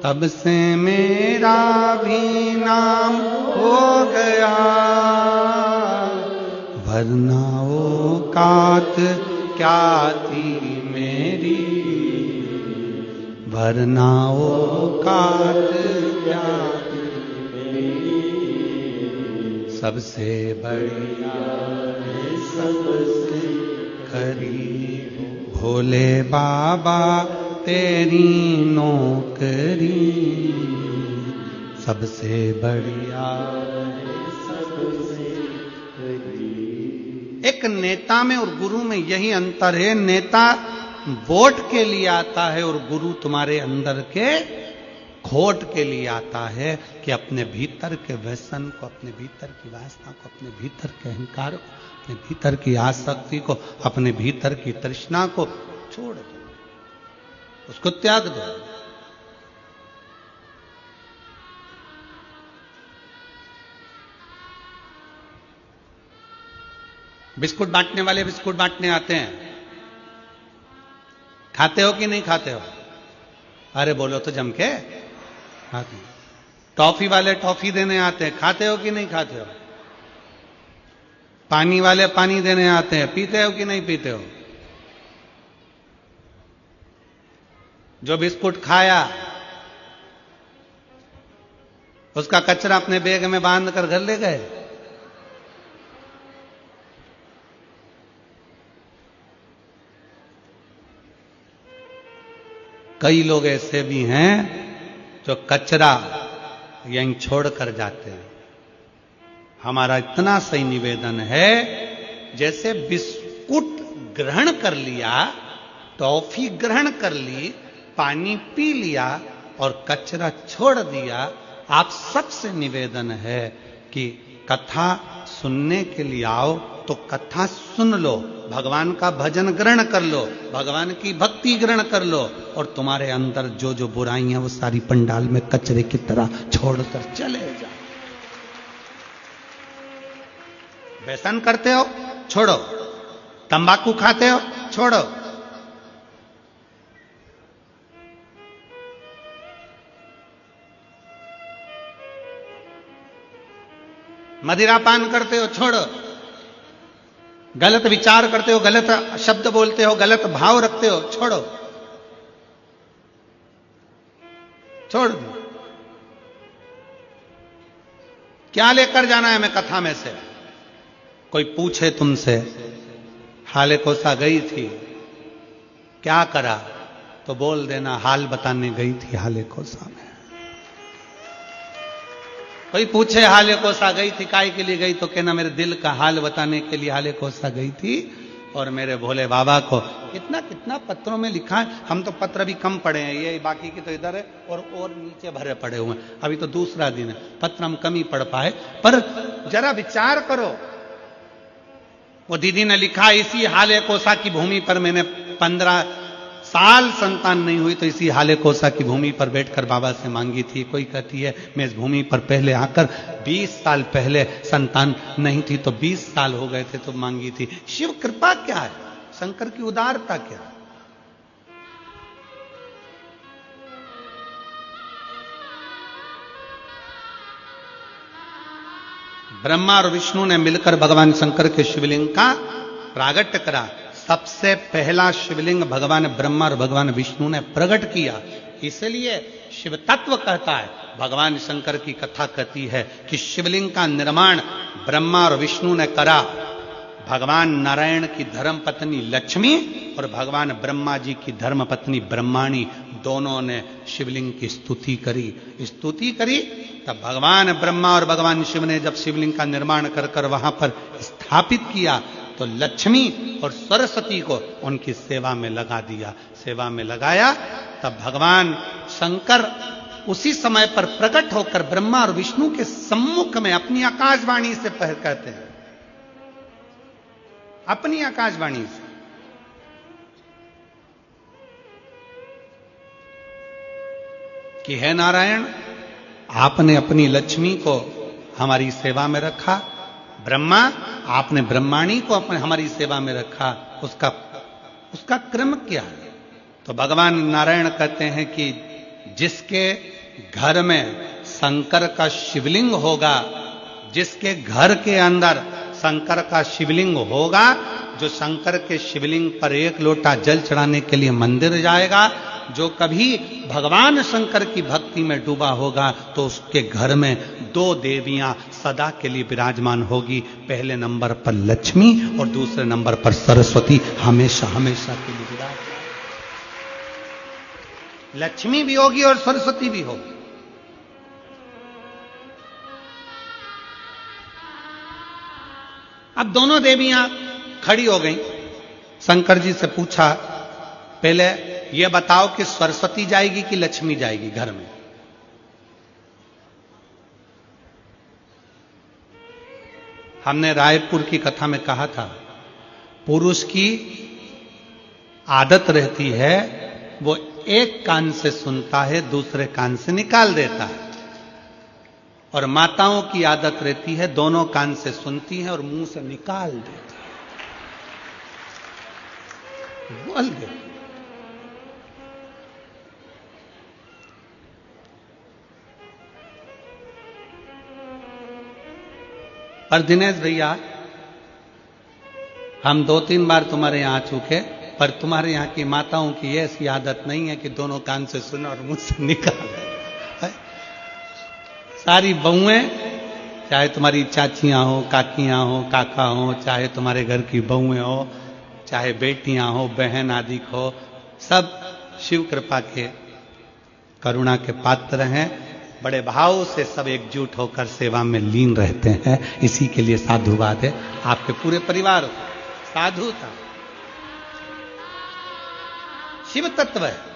तब से मेरा भी नाम हो गया। वरना औकात क्या थी मेरी, वरना औकात क्या थी मेरी, सबसे बढ़िया है, सबसे खरी। भोले बाबा तेरी नौकरी सबसे बढ़िया है, सबसे खरी। एक नेता में और गुरु में यही अंतर है। नेता वोट के लिए आता है और गुरु तुम्हारे अंदर के खोट के लिए आता है कि अपने भीतर के व्यसन को, अपने भीतर की वासना को, अपने भीतर के अहंकार को, अपने भीतर की आसक्ति को, अपने भीतर की तृष्णा को छोड़ दो, उसको त्याग दो। बिस्कुट बांटने वाले बिस्कुट बांटने आते हैं, खाते हो कि नहीं खाते हो? अरे बोलो तो जम के खाते हैं। टॉफी वाले टॉफी देने आते हैं, खाते हो कि नहीं खाते हो? पानी वाले पानी देने आते हैं, पीते हो कि नहीं पीते हो? जो बिस्कुट खाया उसका कचरा अपने बैग में बांध कर घर ले गए। कई लोग ऐसे भी हैं जो कचरा यहीं छोड़ कर जाते हैं। हमारा इतना सही निवेदन है, जैसे बिस्कुट ग्रहण कर लिया, टॉफी ग्रहण कर ली, पानी पी लिया और कचरा छोड़ दिया, आप सबसे निवेदन है कि कथा सुनने के लिए आओ तो कथा सुन लो, भगवान का भजन ग्रहण कर लो, भगवान की भक्ति ग्रहण कर लो, और तुम्हारे अंदर जो जो बुराइयां वो सारी पंडाल में कचरे की तरह छोड़कर चले जाओ। व्यसन करते हो छोड़ो, तंबाकू खाते हो छोड़ो, मदिरा पान करते हो छोड़ो, गलत विचार करते हो, गलत शब्द बोलते हो, गलत भाव रखते हो छोड़ो, छोड़ दो। क्या लेकर जाना है हमें कथा में से? कोई पूछे तुमसे हाले कोसा गई थी, क्या करा? तो बोल देना हाल बताने गई थी हाले कोसा में। कोई पूछे हाले कोसा गई थी, काय के लिए गई? तो कहना मेरे दिल का हाल बताने के लिए हाले कोसा गई थी। और मेरे भोले बाबा को। कितना कितना पत्रों में लिखा है, हम तो पत्र भी कम पढ़े हैं, ये बाकी की तो इधर है और नीचे भरे पड़े हुए हैं। अभी तो दूसरा दिन है, पत्र हम कम ही पढ़ पाए। पर जरा विचार करो, वो दीदी ने लिखा, इसी हाले कोसा की भूमि पर मैंने 15 साल संतान नहीं हुई तो इसी हाले कोसा की भूमि पर बैठकर बाबा से मांगी थी। कोई कहती है मैं इस भूमि पर पहले आकर 20 साल पहले संतान नहीं थी तो 20 साल हो गए थे तो मांगी थी। शिव कृपा क्या है, शंकर की उदारता क्या है। ब्रह्मा और विष्णु ने मिलकर भगवान शंकर के शिवलिंग का प्रागट्य करा। सबसे पहला शिवलिंग भगवान ब्रह्मा और भगवान विष्णु ने प्रकट किया। इसलिए शिव तत्व कहता है, भगवान शंकर की कथा कहती है कि शिवलिंग का निर्माण ब्रह्मा और विष्णु ने करा। भगवान नारायण की धर्म पत्नी लक्ष्मी और भगवान ब्रह्मा जी की धर्म पत्नी ब्रह्माणी दोनों ने शिवलिंग की स्तुति करी। तब भगवान ब्रह्मा और भगवान शिव ने जब शिवलिंग का निर्माण कर वहां पर स्थापित किया तो लक्ष्मी और सरस्वती को उनकी सेवा में लगा दिया। सेवा में लगाया तब भगवान शंकर उसी समय पर प्रकट होकर ब्रह्मा और विष्णु के सम्मुख में अपनी आकाशवाणी से कहते हैं, अपनी आकाशवाणी से, कि हे नारायण, आपने अपनी लक्ष्मी को हमारी सेवा में रखा, ब्रह्मा आपने ब्रह्माणी को हमारी सेवा में रखा, उसका क्रम क्या है। तो भगवान नारायण कहते हैं कि जिसके घर में शंकर का शिवलिंग होगा, जिसके घर के अंदर शंकर का शिवलिंग होगा, जो शंकर के शिवलिंग पर 1 लोटा जल चढ़ाने के लिए मंदिर जाएगा, जो कभी भगवान शंकर की भक्ति में डूबा होगा, तो उसके घर में 2 देवियां सदा के लिए विराजमान होगी। पहले नंबर पर लक्ष्मी और दूसरे नंबर पर सरस्वती, हमेशा हमेशा के लिए विराजमान। लक्ष्मी भी होगी और सरस्वती भी होगी। अब दोनों देवियां खड़ी हो गईं। शंकर जी से पूछा, पहले यह बताओ कि सरस्वती जाएगी कि लक्ष्मी जाएगी घर में। हमने रायपुर की कथा में कहा था, पुरुष की आदत रहती है वो एक कान से सुनता है, दूसरे कान से निकाल देता है, और माताओं की आदत रहती है दोनों कान से सुनती है और मुंह से निकाल देती है, बोल देती। पर दिनेश भैया, हम 2-3 बार तुम्हारे यहां आ चुके, पर तुम्हारे यहां की माताओं की ऐसी आदत नहीं है कि दोनों कान से सुने और मुंह से निकाले। सारी बहुएं, चाहे तुम्हारी चाचियां हो, काकियां हो, काका हो, चाहे तुम्हारे घर की बहुएं हो, चाहे बेटियां हो, बहन आदि हो, सब शिव कृपा के करुणा के पात्र हैं। बड़े भाव से सब एकजुट होकर सेवा में लीन रहते हैं। इसी के लिए साधुवाद है। आपके पूरे परिवार साधु था, शिव तत्व है।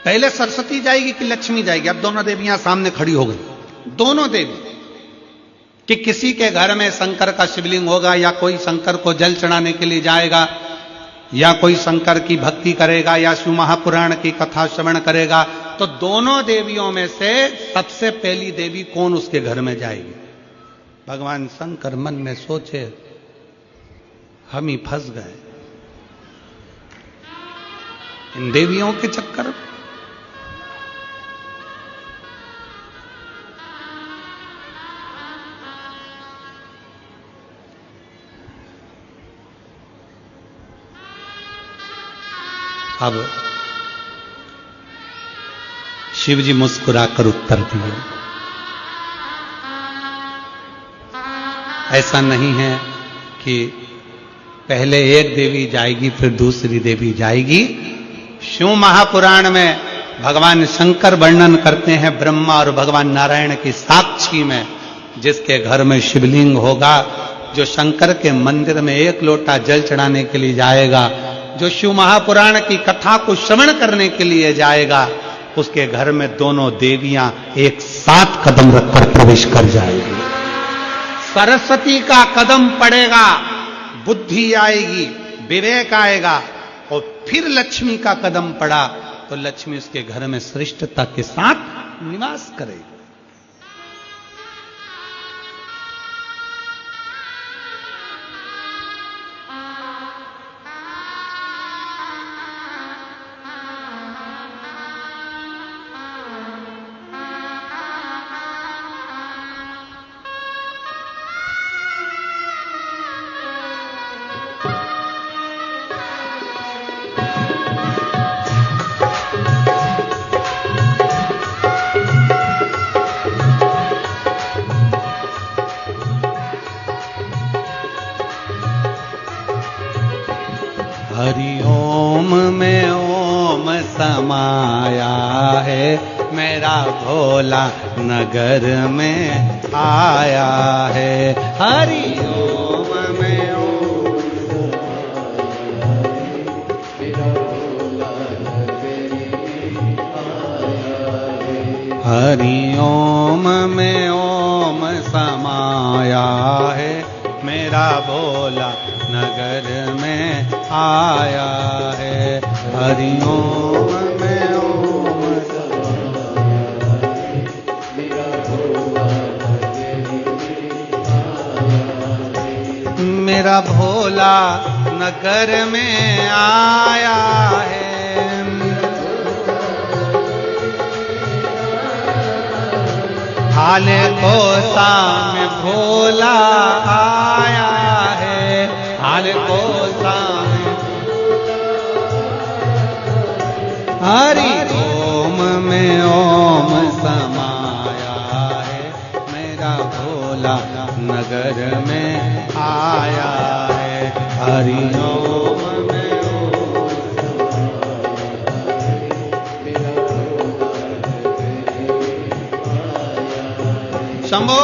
पहले सरस्वती जाएगी कि लक्ष्मी जाएगी। अब दोनों देवियां सामने खड़ी हो गई, दोनों देवी, कि किसी के घर में शंकर का शिवलिंग होगा या कोई शंकर को जल चढ़ाने के लिए जाएगा या कोई शंकर की भक्ति करेगा या शिव महापुराण की कथा श्रवण करेगा, तो दोनों देवियों में से सबसे पहली देवी कौन उसके घर में जाएगी। भगवान शंकर मन में सोचे, हम ही फंस गए इन देवियों के चक्कर में। अब शिव जी मुस्कुराकर उत्तर दिए, ऐसा नहीं है कि पहले एक देवी जाएगी फिर दूसरी देवी जाएगी। शिव महापुराण में भगवान शंकर वर्णन करते हैं ब्रह्मा और भगवान नारायण की साक्षी में, जिसके घर में शिवलिंग होगा, जो शंकर के मंदिर में एक लोटा जल चढ़ाने के लिए जाएगा, जो शिव महापुराण की कथा को श्रवण करने के लिए जाएगा, उसके घर में दोनों देवियां एक साथ कदम रखकर प्रवेश कर जाएगी। सरस्वती का कदम पड़ेगा, बुद्धि आएगी, विवेक आएगा, और फिर लक्ष्मी का कदम पड़ा तो लक्ष्मी उसके घर में श्रेष्ठता के साथ निवास करेगी। हरि ओम में ओम समाया है, मेरा भोला नगर में आया है। हरि ओम में ओम हरि ओम में ओम समाया है, मेरा भोला नगर में आया है। हरि ओम में ओम मेरा भोला नगर में आया है। हाले को सामने भोला आया है, हाले को सामने। हरि ओम में ओम समाया है, मेरा भोला नगर में आया है। हरि ओम में शंभो।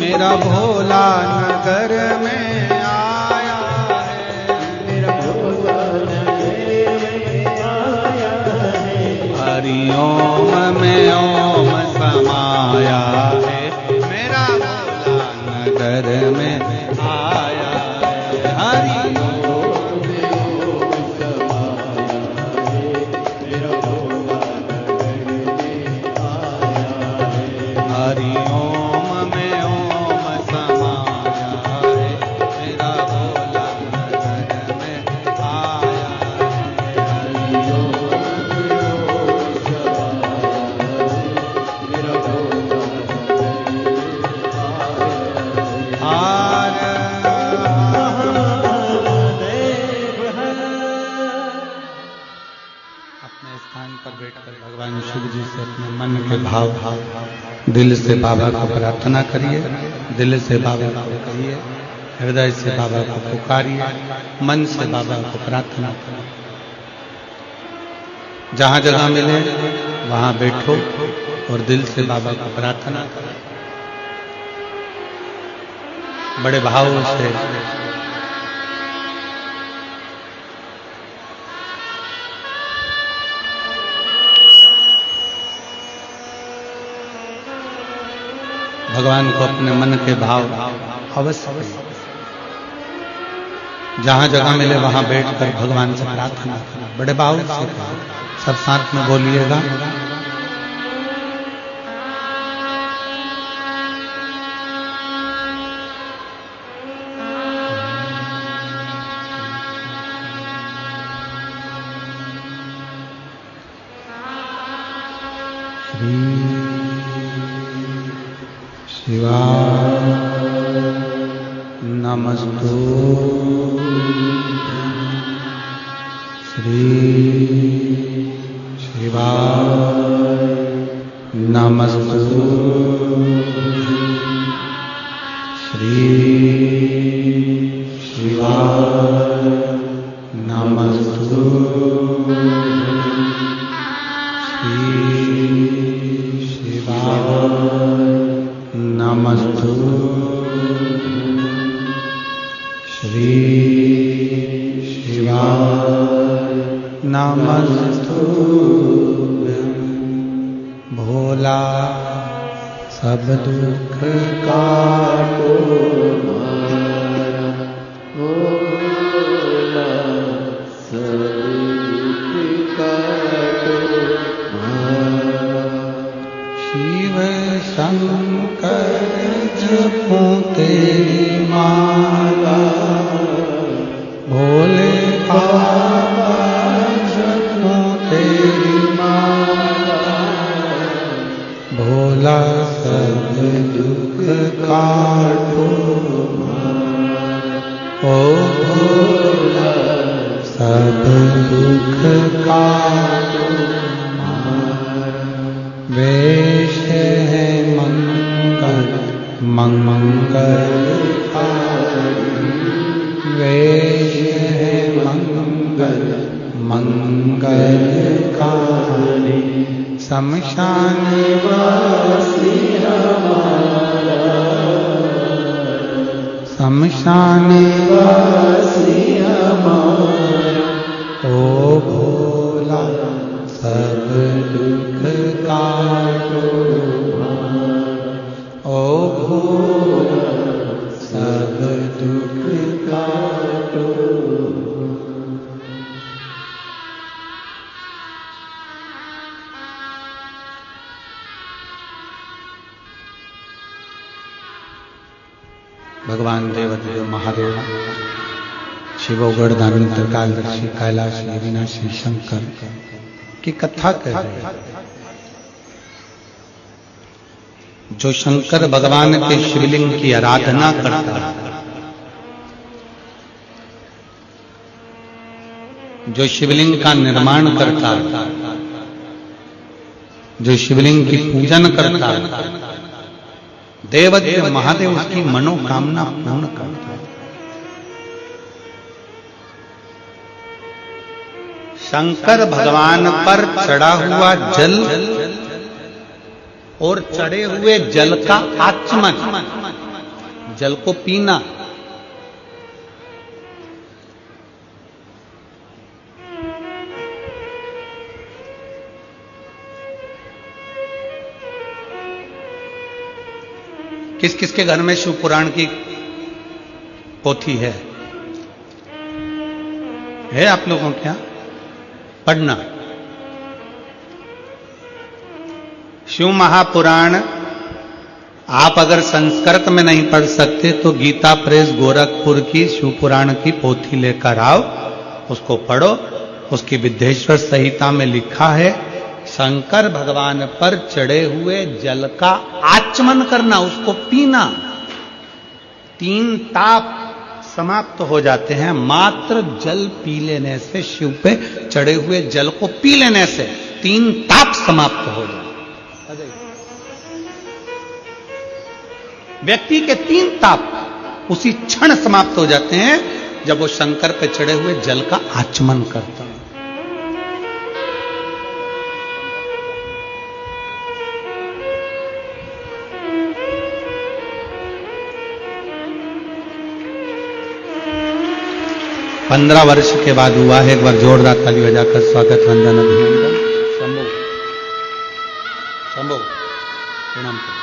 मेरा भोला नगर में आया है, मेरा भोला नगर में आया है, हरि ओम में ओम समाया है, मेरा भोला नगर में आया है, हरि ओम में ओम समाया है, मेरा भोला नगर में आया है, हरि ओम में ओम समाया है, मेरा भोला नगर में आया है, हरि ओम में ओम समाया है, मेरा भोला नगर में आया है। अपने स्थान पर बैठकर भगवान शिव जी से अपने मन के भाव दिल से बाबा को प्रार्थना करिए, दिल से बाबा को कहिए, हृदय से बाबा को पुकारिए, मन से बाबा को प्रार्थना करिए। जहां जगह मिले वहां बैठो और दिल से बाबा को प्रार्थना करो, बड़े भाव से। भगवान को अपने मन के भाव अवश्य करिए। जहां जगह मिले वहां बैठकर भगवान से प्रार्थना करना, बड़े भाव से करो। सब साथ में बोलिएगा। शिवाय नमस्तु श्री शिवाय नमस्तु श्री शिवाय नमस्तु श्री शिवाय नमस्तु श्री शिवाय नमस्तु। भोला सब दुख काटो मारा, भोला सब दुख काटो मारा। शिव शंकर जपूं तेरी माला, भोले बाबा जपूं तेरी माला, भोला सब दुख काटो मारा। ओ भोला सब दुख काटो मारा। वेश है मंगल मंगलकारी, वेश है मंगल मंगलकारी। शमशान वासी हमारा, शमशान वासी हमारा। ओ भोला सब दुख काटो मारा, ओ भोला सब दुख काटो। भगवान देवदेव महादेव शिवोगढ़ दानी त्रिकालदर्शी कैलाश अविनाशी शंकर की कथा कह रहे हैं। जो शंकर भगवान के शिवलिंग की आराधना करता है, जो शिवलिंग का निर्माण करता है, जो शिवलिंग की पूजन करता है, देवदेव महादेव उसकी मनोकामना पूर्ण करता है। शंकर भगवान पर चढ़ा हुआ जल और चढ़े हुए जल का आचमन जल को पीना। किस किस के घर में शिव पुराण की पोथी है आप लोगों के यहां? पढ़ना शिव महापुराण। आप अगर संस्कृत में नहीं पढ़ सकते तो गीता प्रेस गोरखपुर की शिव पुराण की पोथी लेकर आओ, उसको पढ़ो। उसकी विद्येश्वर संहिता में लिखा है शंकर भगवान पर चढ़े हुए जल का आचमन करना, उसको पीना। 3 ताप समाप्त हो जाते हैं मात्र जल पी लेने से। शिव पे चढ़े हुए जल को पी लेने से 3 ताप समाप्त हो जाते। व्यक्ति के 3 ताप उसी क्षण समाप्त हो जाते हैं जब वो शंकर पे चढ़े हुए जल का आचमन करता है। पंद्रह वर्ष के बाद हुआ है। एक बार जोरदार ताली बजाकर स्वागत वंदन अभिनंदन। शंभो शंभो प्रणाम करो।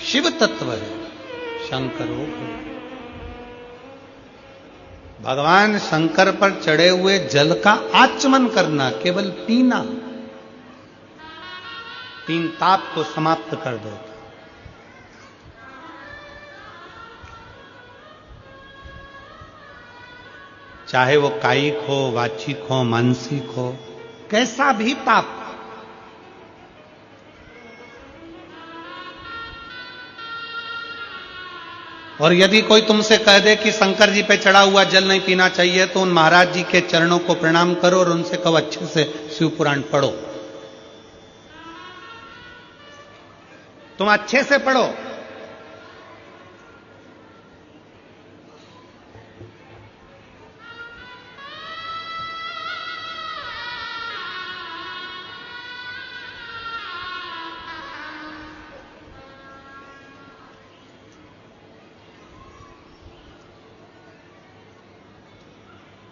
शिव तत्व है शंकरो। भगवान शंकर पर चढ़े हुए जल का आचमन करना, केवल पीना 3 ताप को समाप्त कर देता। चाहे वो कायिक हो, वाचिक हो, मानसिक हो, कैसा भी पाप। और यदि कोई तुमसे कह दे कि शंकर जी पे चढ़ा हुआ जल नहीं पीना चाहिए तो उन महाराज जी के चरणों को प्रणाम करो और उनसे कहो अच्छे से शिव पुराण पढ़ो। तुम अच्छे से पढ़ो।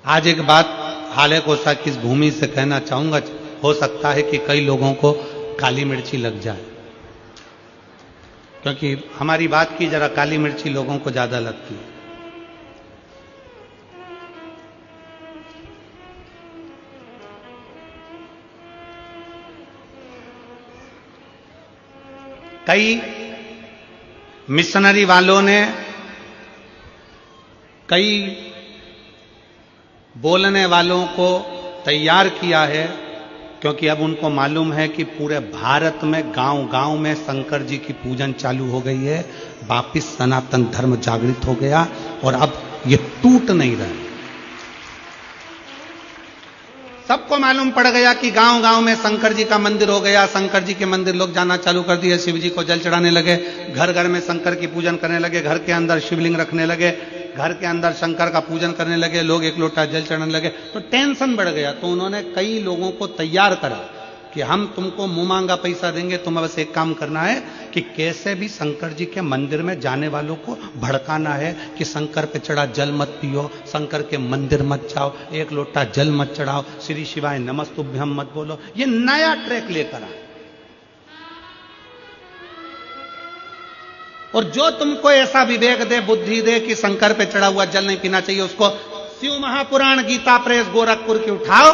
आज एक बात हाले कोसा की इस भूमि से कहना चाहूंगा। हो सकता है कि कई लोगों को काली मिर्ची लग जाए, क्योंकि हमारी बात की जरा काली मिर्ची लोगों को ज्यादा लगती है। कई मिशनरी वालों ने, कई बोलने वालों को तैयार किया है, क्योंकि अब उनको मालूम है कि पूरे भारत में गांव-गांव में शंकर जी की पूजन चालू हो गई है। वापिस सनातन धर्म जागृत हो गया और अब ये टूट नहीं रहा। सबको मालूम पड़ गया कि गांव-गांव में शंकर जी का मंदिर हो गया। शंकर जी के मंदिर लोग जाना चालू कर दिए, शिव जी को जल चढ़ाने लगे, घर घर में शंकर की पूजन करने लगे, घर के अंदर शिवलिंग रखने लगे, घर के अंदर शंकर का पूजन करने लगे, लोग 1 लोटा जल चढ़ाने लगे। तो टेंशन बढ़ गया। तो उन्होंने कई लोगों को तैयार करा कि हम तुमको मुंह मांगा पैसा देंगे, तुम्हें बस एक काम करना है कि कैसे भी शंकर जी के मंदिर में जाने वालों को भड़काना है कि शंकर पे चढ़ा जल मत पियो, शंकर के मंदिर मत जाओ, 1 लोटा जल मत चढ़ाओ, श्री शिवाय नमस्तुभ्यम मत बोलो। ये नया ट्रैक लेकर आए। और जो तुमको ऐसा विवेक दे, बुद्धि दे कि शंकर पे चढ़ा हुआ जल नहीं पीना चाहिए, उसको शिव महापुराण गीता प्रेस गोरखपुर की उठाओ,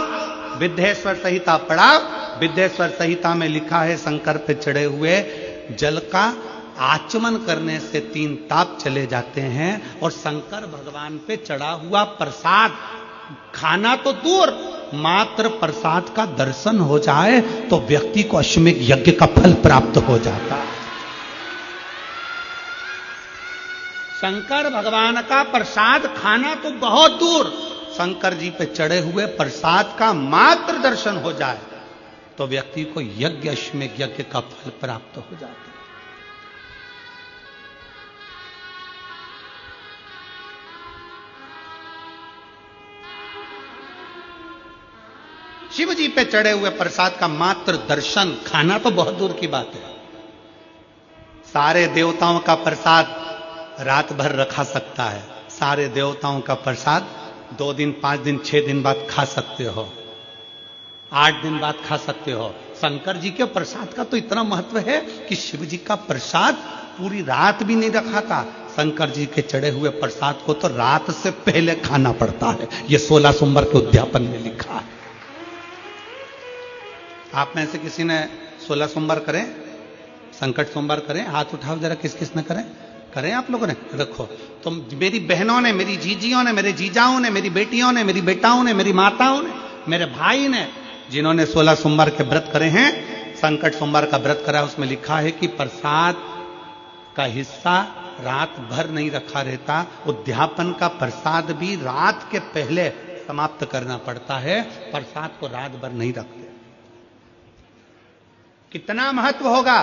विद्येश्वर संहिता पढ़ाओ। विद्येश्वर संहिता में लिखा है शंकर पे चढ़े हुए जल का आचमन करने से 3 ताप चले जाते हैं। और शंकर भगवान पे चढ़ा हुआ प्रसाद खाना तो दूर, मात्र प्रसाद का दर्शन हो जाए तो व्यक्ति को अश्वमेध यज्ञ का फल प्राप्त हो जाता है। शंकर भगवान का प्रसाद खाना तो बहुत दूर, शंकर जी पे चढ़े हुए प्रसाद का मात्र दर्शन हो जाए तो व्यक्ति को यज्ञ अश्वमेध यज्ञ का फल प्राप्त हो जाता है। शिव जी पे चढ़े हुए प्रसाद का मात्र दर्शन, खाना तो बहुत दूर की बात है। सारे देवताओं का प्रसाद रात भर रखा सकता है, सारे देवताओं का प्रसाद 2 दिन 5 दिन 6 दिन बाद खा सकते हो, 8 दिन बाद खा सकते हो। शंकर जी के प्रसाद का तो इतना महत्व है कि शिव जी का प्रसाद पूरी रात भी नहीं रखा था। शंकर जी के चढ़े हुए प्रसाद को तो रात से पहले खाना पड़ता है। यह 16 सोमवार के उद्यापन में लिखा है। आप में से किसी ने 16 सोमवार करें, संकट सोमवार करें? हाथ उठाओ जरा, किस किस ने करें? करें आप लोगों ने? रखो। तो मेरी बहनों ने, मेरी जीजियों ने, मेरे जीजाओं ने, मेरी बेटियों ने, मेरी बेटाओं ने, मेरी माताओं ने, मेरे भाई ने, जिन्होंने 16 सोमवार के व्रत करे हैं, संकट सोमवार का व्रत करा, उसमें लिखा है कि प्रसाद का हिस्सा रात भर नहीं रखा रहता। उद्यापन का प्रसाद भी रात के पहले समाप्त करना पड़ता है, प्रसाद को रात भर नहीं रखते। कितना महत्व होगा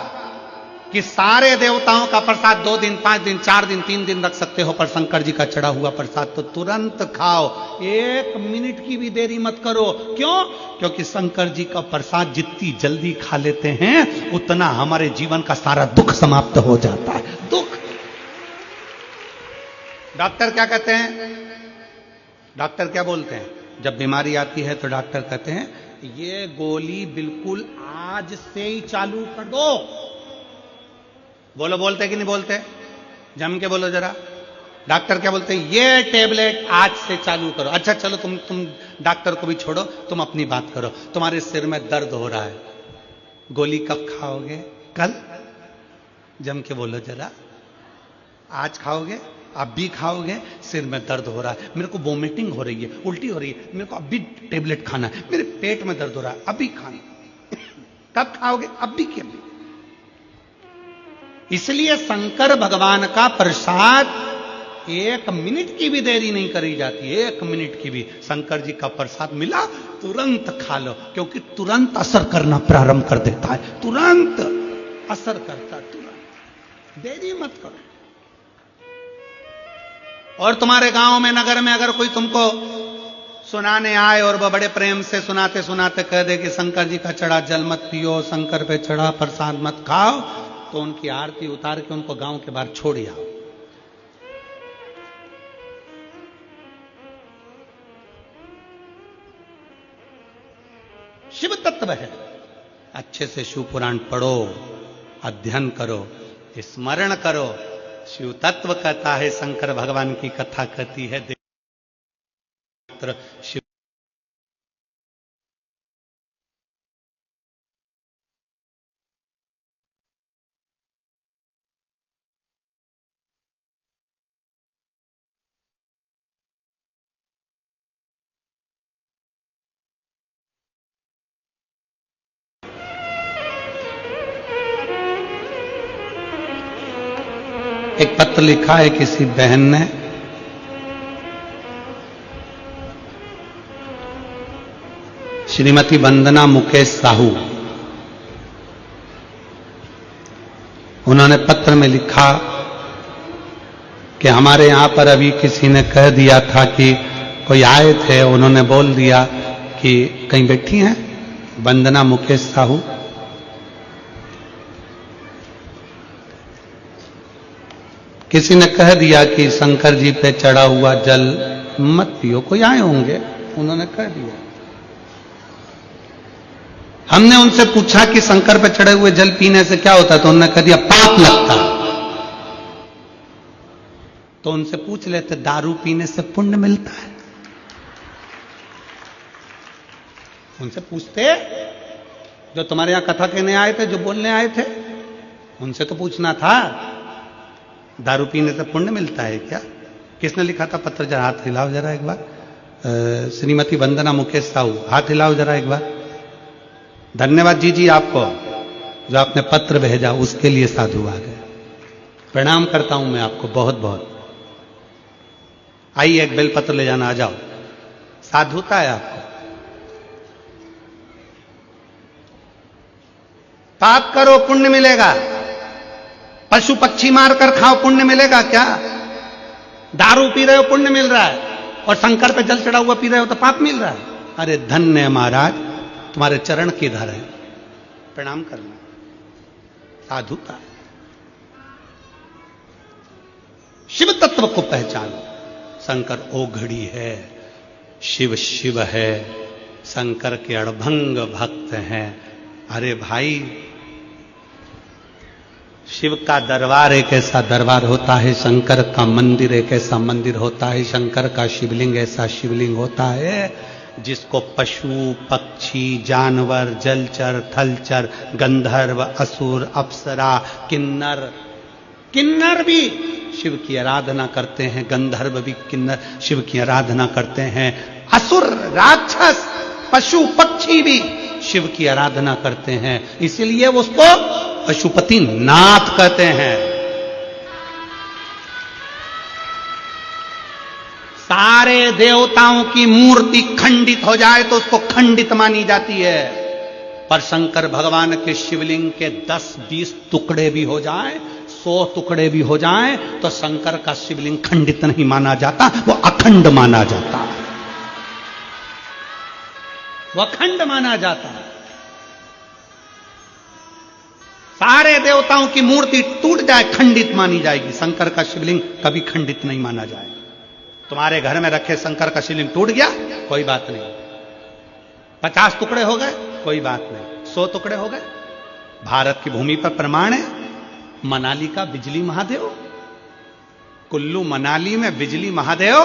कि सारे देवताओं का प्रसाद 2 दिन 5 दिन 4 दिन 3 दिन रख सकते हो, पर शंकर जी का चढ़ा हुआ प्रसाद तो तुरंत खाओ, 1 मिनट की भी देरी मत करो। क्यों? क्योंकि शंकर जी का प्रसाद जितनी जल्दी खा लेते हैं उतना हमारे जीवन का सारा दुख समाप्त हो जाता है। दुख। डॉक्टर क्या कहते हैं? डॉक्टर क्या बोलते हैं? जब बीमारी आती है तो डॉक्टर कहते हैं ये गोली बिल्कुल आज से ही चालू कर दो। बोलो, बोलते कि नहीं बोलते? जम के बोलो जरा। डॉक्टर क्या बोलते हैं? ये टेबलेट आज से चालू करो। अच्छा चलो, तुम डॉक्टर को भी छोड़ो, तुम अपनी बात करो। तुम्हारे सिर में दर्द हो रहा है, गोली कब खाओगे? कल। जम के बोलो जरा। आज खाओगे? अब भी खाओगे? सिर में दर्द हो रहा है, मेरे को वोमिटिंग हो रही है, उल्टी हो रही है, मेरे को अभी टेबलेट खाना है, मेरे पेट में दर्द हो रहा है, अभी खाना। कब खाओगे? अभी के अभी। इसलिए शंकर भगवान का प्रसाद 1 मिनट की भी देरी नहीं करी जाती, 1 मिनट की भी। शंकर जी का प्रसाद मिला, तुरंत खा लो, क्योंकि तुरंत असर करना प्रारंभ कर देता है, तुरंत असर करता, तुरंत। देरी मत करो। और तुम्हारे गांव में, नगर में अगर कोई तुमको सुनाने आए और वह बड़े प्रेम से सुनाते सुनाते कह दे कि शंकर जी का चढ़ा जल मत पियो, शंकर पे चढ़ा प्रसाद मत खाओ, तो उनकी आरती उतार के उनको गांव के बाहर छोड़ आओ। शिव तत्व है। अच्छे से शिव पुराण पढ़ो, अध्ययन करो, स्मरण करो। शिव तत्व कहता है, शंकर भगवान की कथा कहती है, शिव एक पत्र लिखा है किसी बहन ने, श्रीमती वंदना मुकेश साहू, उन्होंने पत्र में लिखा कि हमारे यहां पर अभी किसी ने कह दिया था कि कोई आए थे, उन्होंने बोल दिया कि कहीं बैठी हैं वंदना मुकेश साहू, किसी ने कह दिया कि शंकर जी पे चढ़ा हुआ जल मत पियो। कोई आए होंगे, उन्होंने कह दिया। हमने उनसे पूछा कि शंकर पे चढ़े हुए जल पीने से क्या होता है, तो उन्होंने कह दिया पाप लगता। तो उनसे पूछ लेते दारू पीने से पुण्य मिलता है? उनसे पूछते, जो तुम्हारे यहां कथा कहने आए थे, जो बोलने आए थे, उनसे तो पूछना था दारू पीने से पुण्य मिलता है क्या? किसने लिखा था पत्र? जरा हाथ हिलाओ जरा एक बार। श्रीमती वंदना मुकेश साहू, हाथ हिलाओ जरा एक बार। धन्यवाद जी आपको, जो आपने पत्र भेजा उसके लिए साधु आ गए। प्रणाम करता हूं मैं आपको बहुत बहुत। आइए एक बेलपत्र ले जाना, आ जाओ, साधुता है आपको। पाप करो पुण्य मिलेगा, पशु पक्षी मार कर खाओ पुण्य मिलेगा क्या? दारू पी रहे हो पुण्य मिल रहा है, और शंकर पे जल चढ़ा हुआ पी रहे हो तो पाप मिल रहा है। अरे धन्य महाराज, तुम्हारे चरण किधर है? प्रणाम करना, साधुता। शिव तत्व को पहचानो। शंकर ओघड़ी है, शिव शिव है, शंकर के अड़भंग भक्त हैं। अरे भाई, शिव का दरबार एक ऐसा दरबार होता है, शंकर का मंदिर एक ऐसा मंदिर होता है, शंकर का शिवलिंग ऐसा शिवलिंग होता है जिसको पशु पक्षी जानवर जलचर थलचर गंधर्व असुर अप्सरा किन्नर भी शिव की आराधना करते हैं, गंधर्व भी किन्नर शिव की आराधना करते हैं, असुर राक्षस पशु पक्षी भी शिव की आराधना करते हैं। इसीलिए उसको पशुपति नाथ कहते हैं। सारे देवताओं की मूर्ति खंडित हो जाए तो उसको खंडित मानी जाती है, पर शंकर भगवान के शिवलिंग के 10-20 टुकड़े भी हो जाए, 100 टुकड़े भी हो जाए, तो शंकर का शिवलिंग खंडित नहीं माना जाता, वो अखंड माना जाता है, वो अखंड माना जाता है। सारे देवताओं की मूर्ति टूट जाए खंडित मानी जाएगी, शंकर का शिवलिंग कभी खंडित नहीं माना जाएगा। तुम्हारे घर में रखे शंकर का शिवलिंग टूट गया, कोई बात नहीं, 50 टुकड़े हो गए, कोई बात नहीं, 100 टुकड़े हो गए। भारत की भूमि पर प्रमाण है, मनाली का बिजली महादेव, कुल्लू मनाली में बिजली महादेव,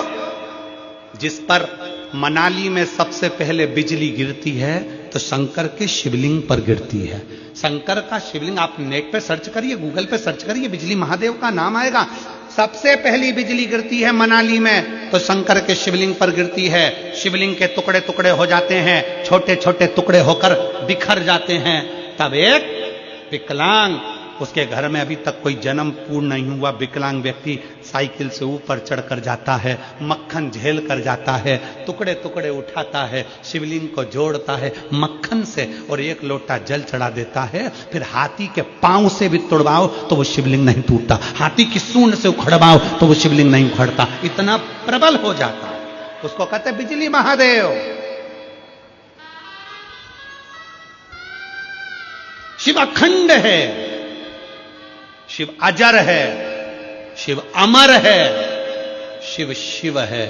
जिस पर मनाली में सबसे पहले बिजली गिरती है तो शंकर के शिवलिंग पर गिरती है। शंकर का शिवलिंग आप नेट पे सर्च करिए, गूगल पे सर्च करिए, बिजली महादेव का नाम आएगा। सबसे पहली बिजली गिरती है मनाली में तो शंकर के शिवलिंग पर गिरती है। शिवलिंग के टुकड़े टुकड़े हो जाते हैं, छोटे छोटे टुकड़े होकर बिखर जाते हैं। तब एक विकलांग, उसके घर में अभी तक कोई जन्म पूर्ण नहीं हुआ विकलांग व्यक्ति साइकिल से ऊपर चढ़कर जाता है, मक्खन झेल कर जाता है, टुकड़े टुकड़े उठाता है, शिवलिंग को जोड़ता है मक्खन से और एक लोटा जल चढ़ा देता है। फिर हाथी के पांव से भी तोड़वाओ तो वो शिवलिंग नहीं टूटता, हाथी की सूंड से उखड़वाओ तो वो शिवलिंग नहीं उखड़ता, इतना प्रबल हो जाता है। उसको कहते बिजली महादेव। शिव अखंड है, शिव अजर है, शिव अमर है, शिव शिव है,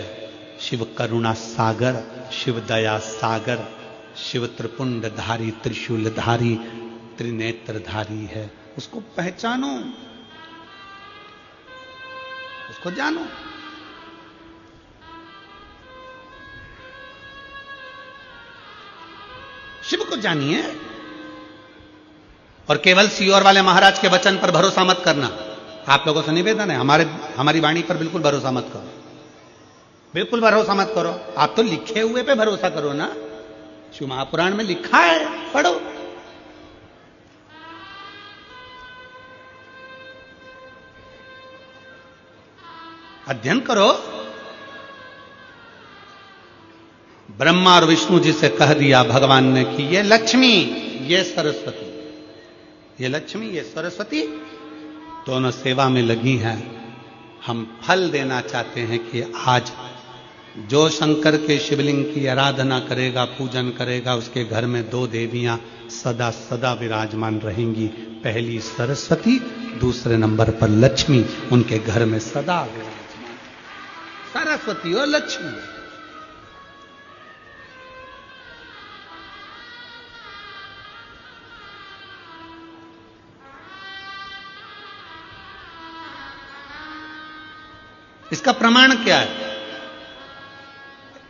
शिव करुणा सागर, शिव दया सागर, शिव त्रिपुंडधारी त्रिशूलधारी त्रिनेत्रधारी है। उसको पहचानो, उसको जानो। शिव को जानिए और केवल सीओर वाले महाराज के वचन पर भरोसा मत करना। आप लोगों से निवेदन है, हमारी वाणी पर बिल्कुल भरोसा मत करो, बिल्कुल भरोसा मत करो। आप तो लिखे हुए पे भरोसा करो ना, शिव महापुराण में लिखा है, पढ़ो। अध्ययन करो। ब्रह्मा और विष्णु जी से कह दिया भगवान ने कि ये लक्ष्मी, ये सरस्वती, ये लक्ष्मी ये सरस्वती दोनों सेवा में लगी हैं। हम फल देना चाहते हैं कि आज जो शंकर के शिवलिंग की आराधना करेगा, पूजन करेगा, उसके घर में 2 देवियां सदा सदा विराजमान रहेंगी। पहली सरस्वती, दूसरे नंबर पर लक्ष्मी, उनके घर में सदा विराजमान। सरस्वती और लक्ष्मी। इसका प्रमाण क्या है?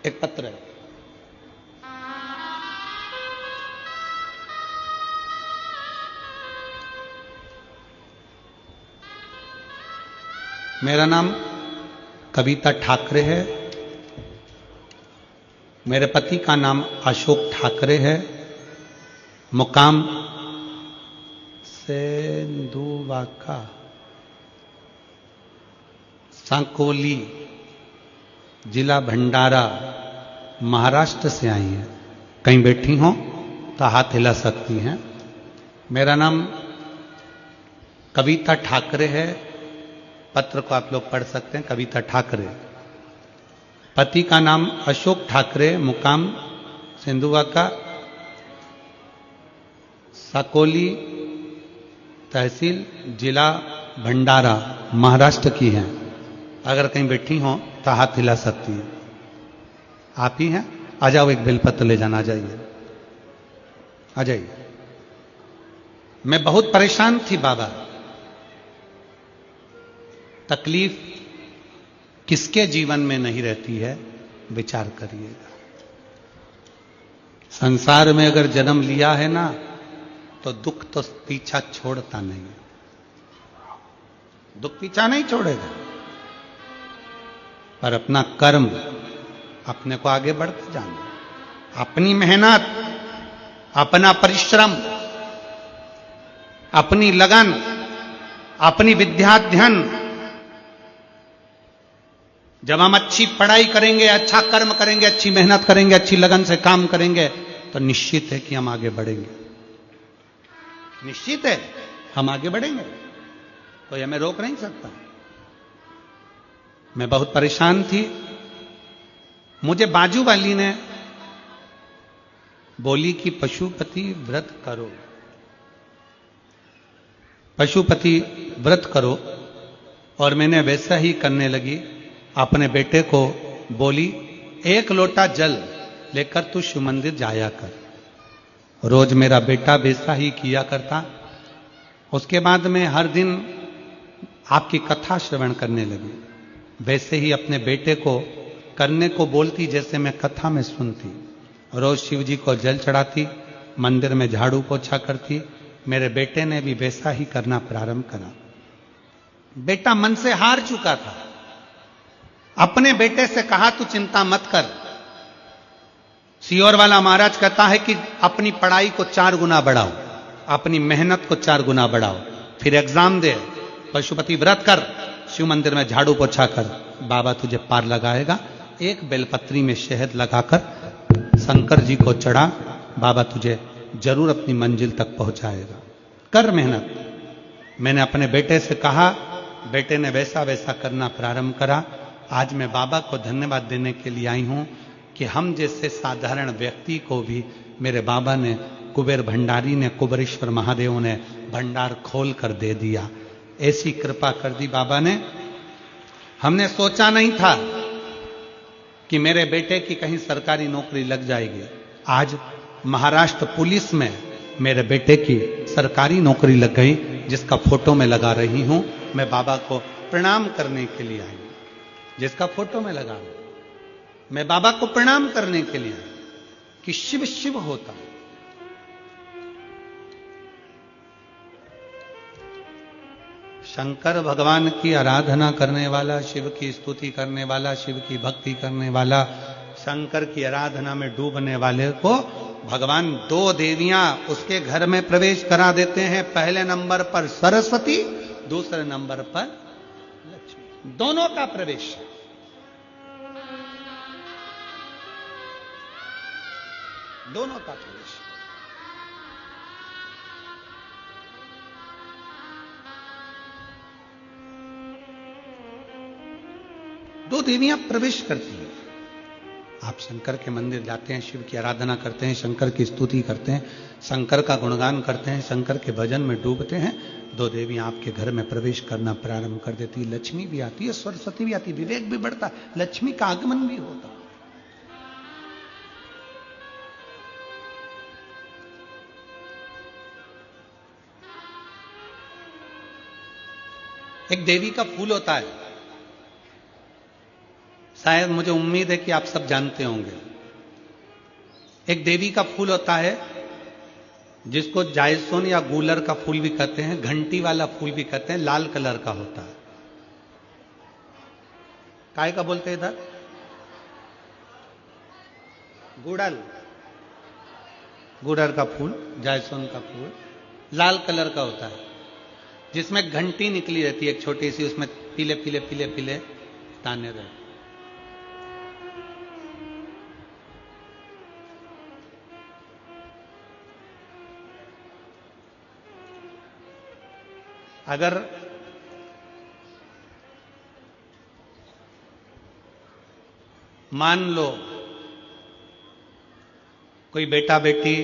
एक पत्र है, मेरा नाम कविता ठाकरे है, मेरे पति का नाम अशोक ठाकरे है, मुकाम सेंधुवाका, सांकोली, जिला भंडारा, महाराष्ट्र से आई हैं। कहीं बैठी हो तो हाथ हिला सकती हैं। मेरा नाम कविता ठाकरे है, पत्र को आप लोग पढ़ सकते हैं, कविता ठाकरे। पति का नाम अशोक ठाकरे, मुकाम सिंधुवाका, साकोली तहसील, जिला भंडारा, महाराष्ट्र की हैं। अगर कहीं बैठी हो तो हाथ हिला सकती हैं। आप ही हैं? आ जाओ, एक बेलपत्र ले जाना, आ जाइए, आ जाइए। मैं बहुत परेशान थी बाबा। तकलीफ किसके जीवन में नहीं रहती है, विचार करिएगा। संसार में अगर जन्म लिया है ना, तो दुख तो पीछा छोड़ता नहीं है। दुख पीछा नहीं छोड़ेगा, पर अपना कर्म, अपने को आगे बढ़ते जाना, अपनी मेहनत, अपना परिश्रम, अपनी लगन, अपनी विद्याध्ययन। जब हम अच्छी पढ़ाई करेंगे, अच्छा कर्म करेंगे, अच्छी मेहनत करेंगे, अच्छी लगन से काम करेंगे, तो निश्चित है कि हम आगे बढ़ेंगे। निश्चित है हम आगे बढ़ेंगे, कोई हमें रोक नहीं सकता। मैं बहुत परेशान थी। मुझे बाजू वाली ने बोली कि पशुपति व्रत करो, पशुपति व्रत करो, और मैंने वैसा ही करने लगी। अपने बेटे को बोली, 1 लोटा जल लेकर तू शिव मंदिर जाया कर। रोज मेरा बेटा वैसा ही किया करता। उसके बाद में हर दिन आपकी कथा श्रवण करने लगी। वैसे ही अपने बेटे को करने को बोलती जैसे मैं कथा में सुनती। रोज शिव जी को जल चढ़ाती, मंदिर में झाड़ू पोछा करती। मेरे बेटे ने भी वैसा ही करना प्रारंभ करा। बेटा मन से हार चुका था। अपने बेटे से कहा, तू चिंता मत कर। सियोर वाला महाराज कहता है कि अपनी पढ़ाई को 4 गुना बढ़ाओ, अपनी मेहनत को 4 गुना बढ़ाओ, फिर एग्जाम दे, पशुपति व्रत कर, शिव मंदिर में झाड़ू पोछा कर, बाबा तुझे पार लगाएगा। एक बेलपत्री में शहद लगाकर शंकर जी को चढ़ा, बाबा तुझे जरूर अपनी मंजिल तक पहुंचाएगा। कर मेहनत। मैंने अपने बेटे से कहा, बेटे ने वैसा वैसा करना प्रारंभ करा। आज मैं बाबा को धन्यवाद देने के लिए आई हूं कि हम जैसे साधारण व्यक्ति को भी मेरे बाबा ने, कुबेर भंडारी ने, कुबेरेश्वर महादेव ने भंडार खोल कर दे दिया। ऐसी कृपा कर दी बाबा ने। हमने सोचा नहीं था कि मेरे बेटे की कहीं सरकारी नौकरी लग जाएगी। आज महाराष्ट्र पुलिस में मेरे बेटे की सरकारी नौकरी लग गई, जिसका फोटो मैं लगा रही हूं। मैं बाबा को प्रणाम करने के लिए आई, जिसका फोटो में लगा रहा हूं। मैं बाबा को प्रणाम करने के लिए आई कि शिव शिव होता है। शंकर भगवान की आराधना करने वाला, शिव की स्तुति करने वाला, शिव की भक्ति करने वाला, शंकर की आराधना में डूबने वाले को भगवान 2 देवियां उसके घर में प्रवेश करा देते हैं। पहले नंबर पर सरस्वती, दूसरे नंबर पर लक्ष्मी। दोनों का प्रवेश। दोनों का प्रवेश। दो देवियां प्रवेश करती हैं। आप शंकर के मंदिर जाते हैं, शिव की आराधना करते हैं, शंकर की स्तुति करते हैं, शंकर का गुणगान करते हैं, शंकर के भजन में डूबते हैं। 2 देवियां आपके घर में प्रवेश करना प्रारंभ कर देती है। लक्ष्मी भी आती है, सरस्वती भी आती है, विवेक भी बढ़ता है, लक्ष्मी का आगमन भी होता है। एक देवी का फूल होता है, शायद मुझे उम्मीद है कि आप सब जानते होंगे। एक देवी का फूल होता है जिसको जायसोन या गूलर का फूल भी कहते हैं, घंटी वाला फूल भी कहते हैं, लाल कलर का होता है। काय का बोलते हैं इधर? गुड़ल, गुड़ल का फूल, जायसोन का फूल लाल कलर का होता है, जिसमें घंटी निकली रहती है एक छोटी सी, उसमें पीले पीले पीले पीले दाने रहते। अगर मान लो कोई बेटा बेटी,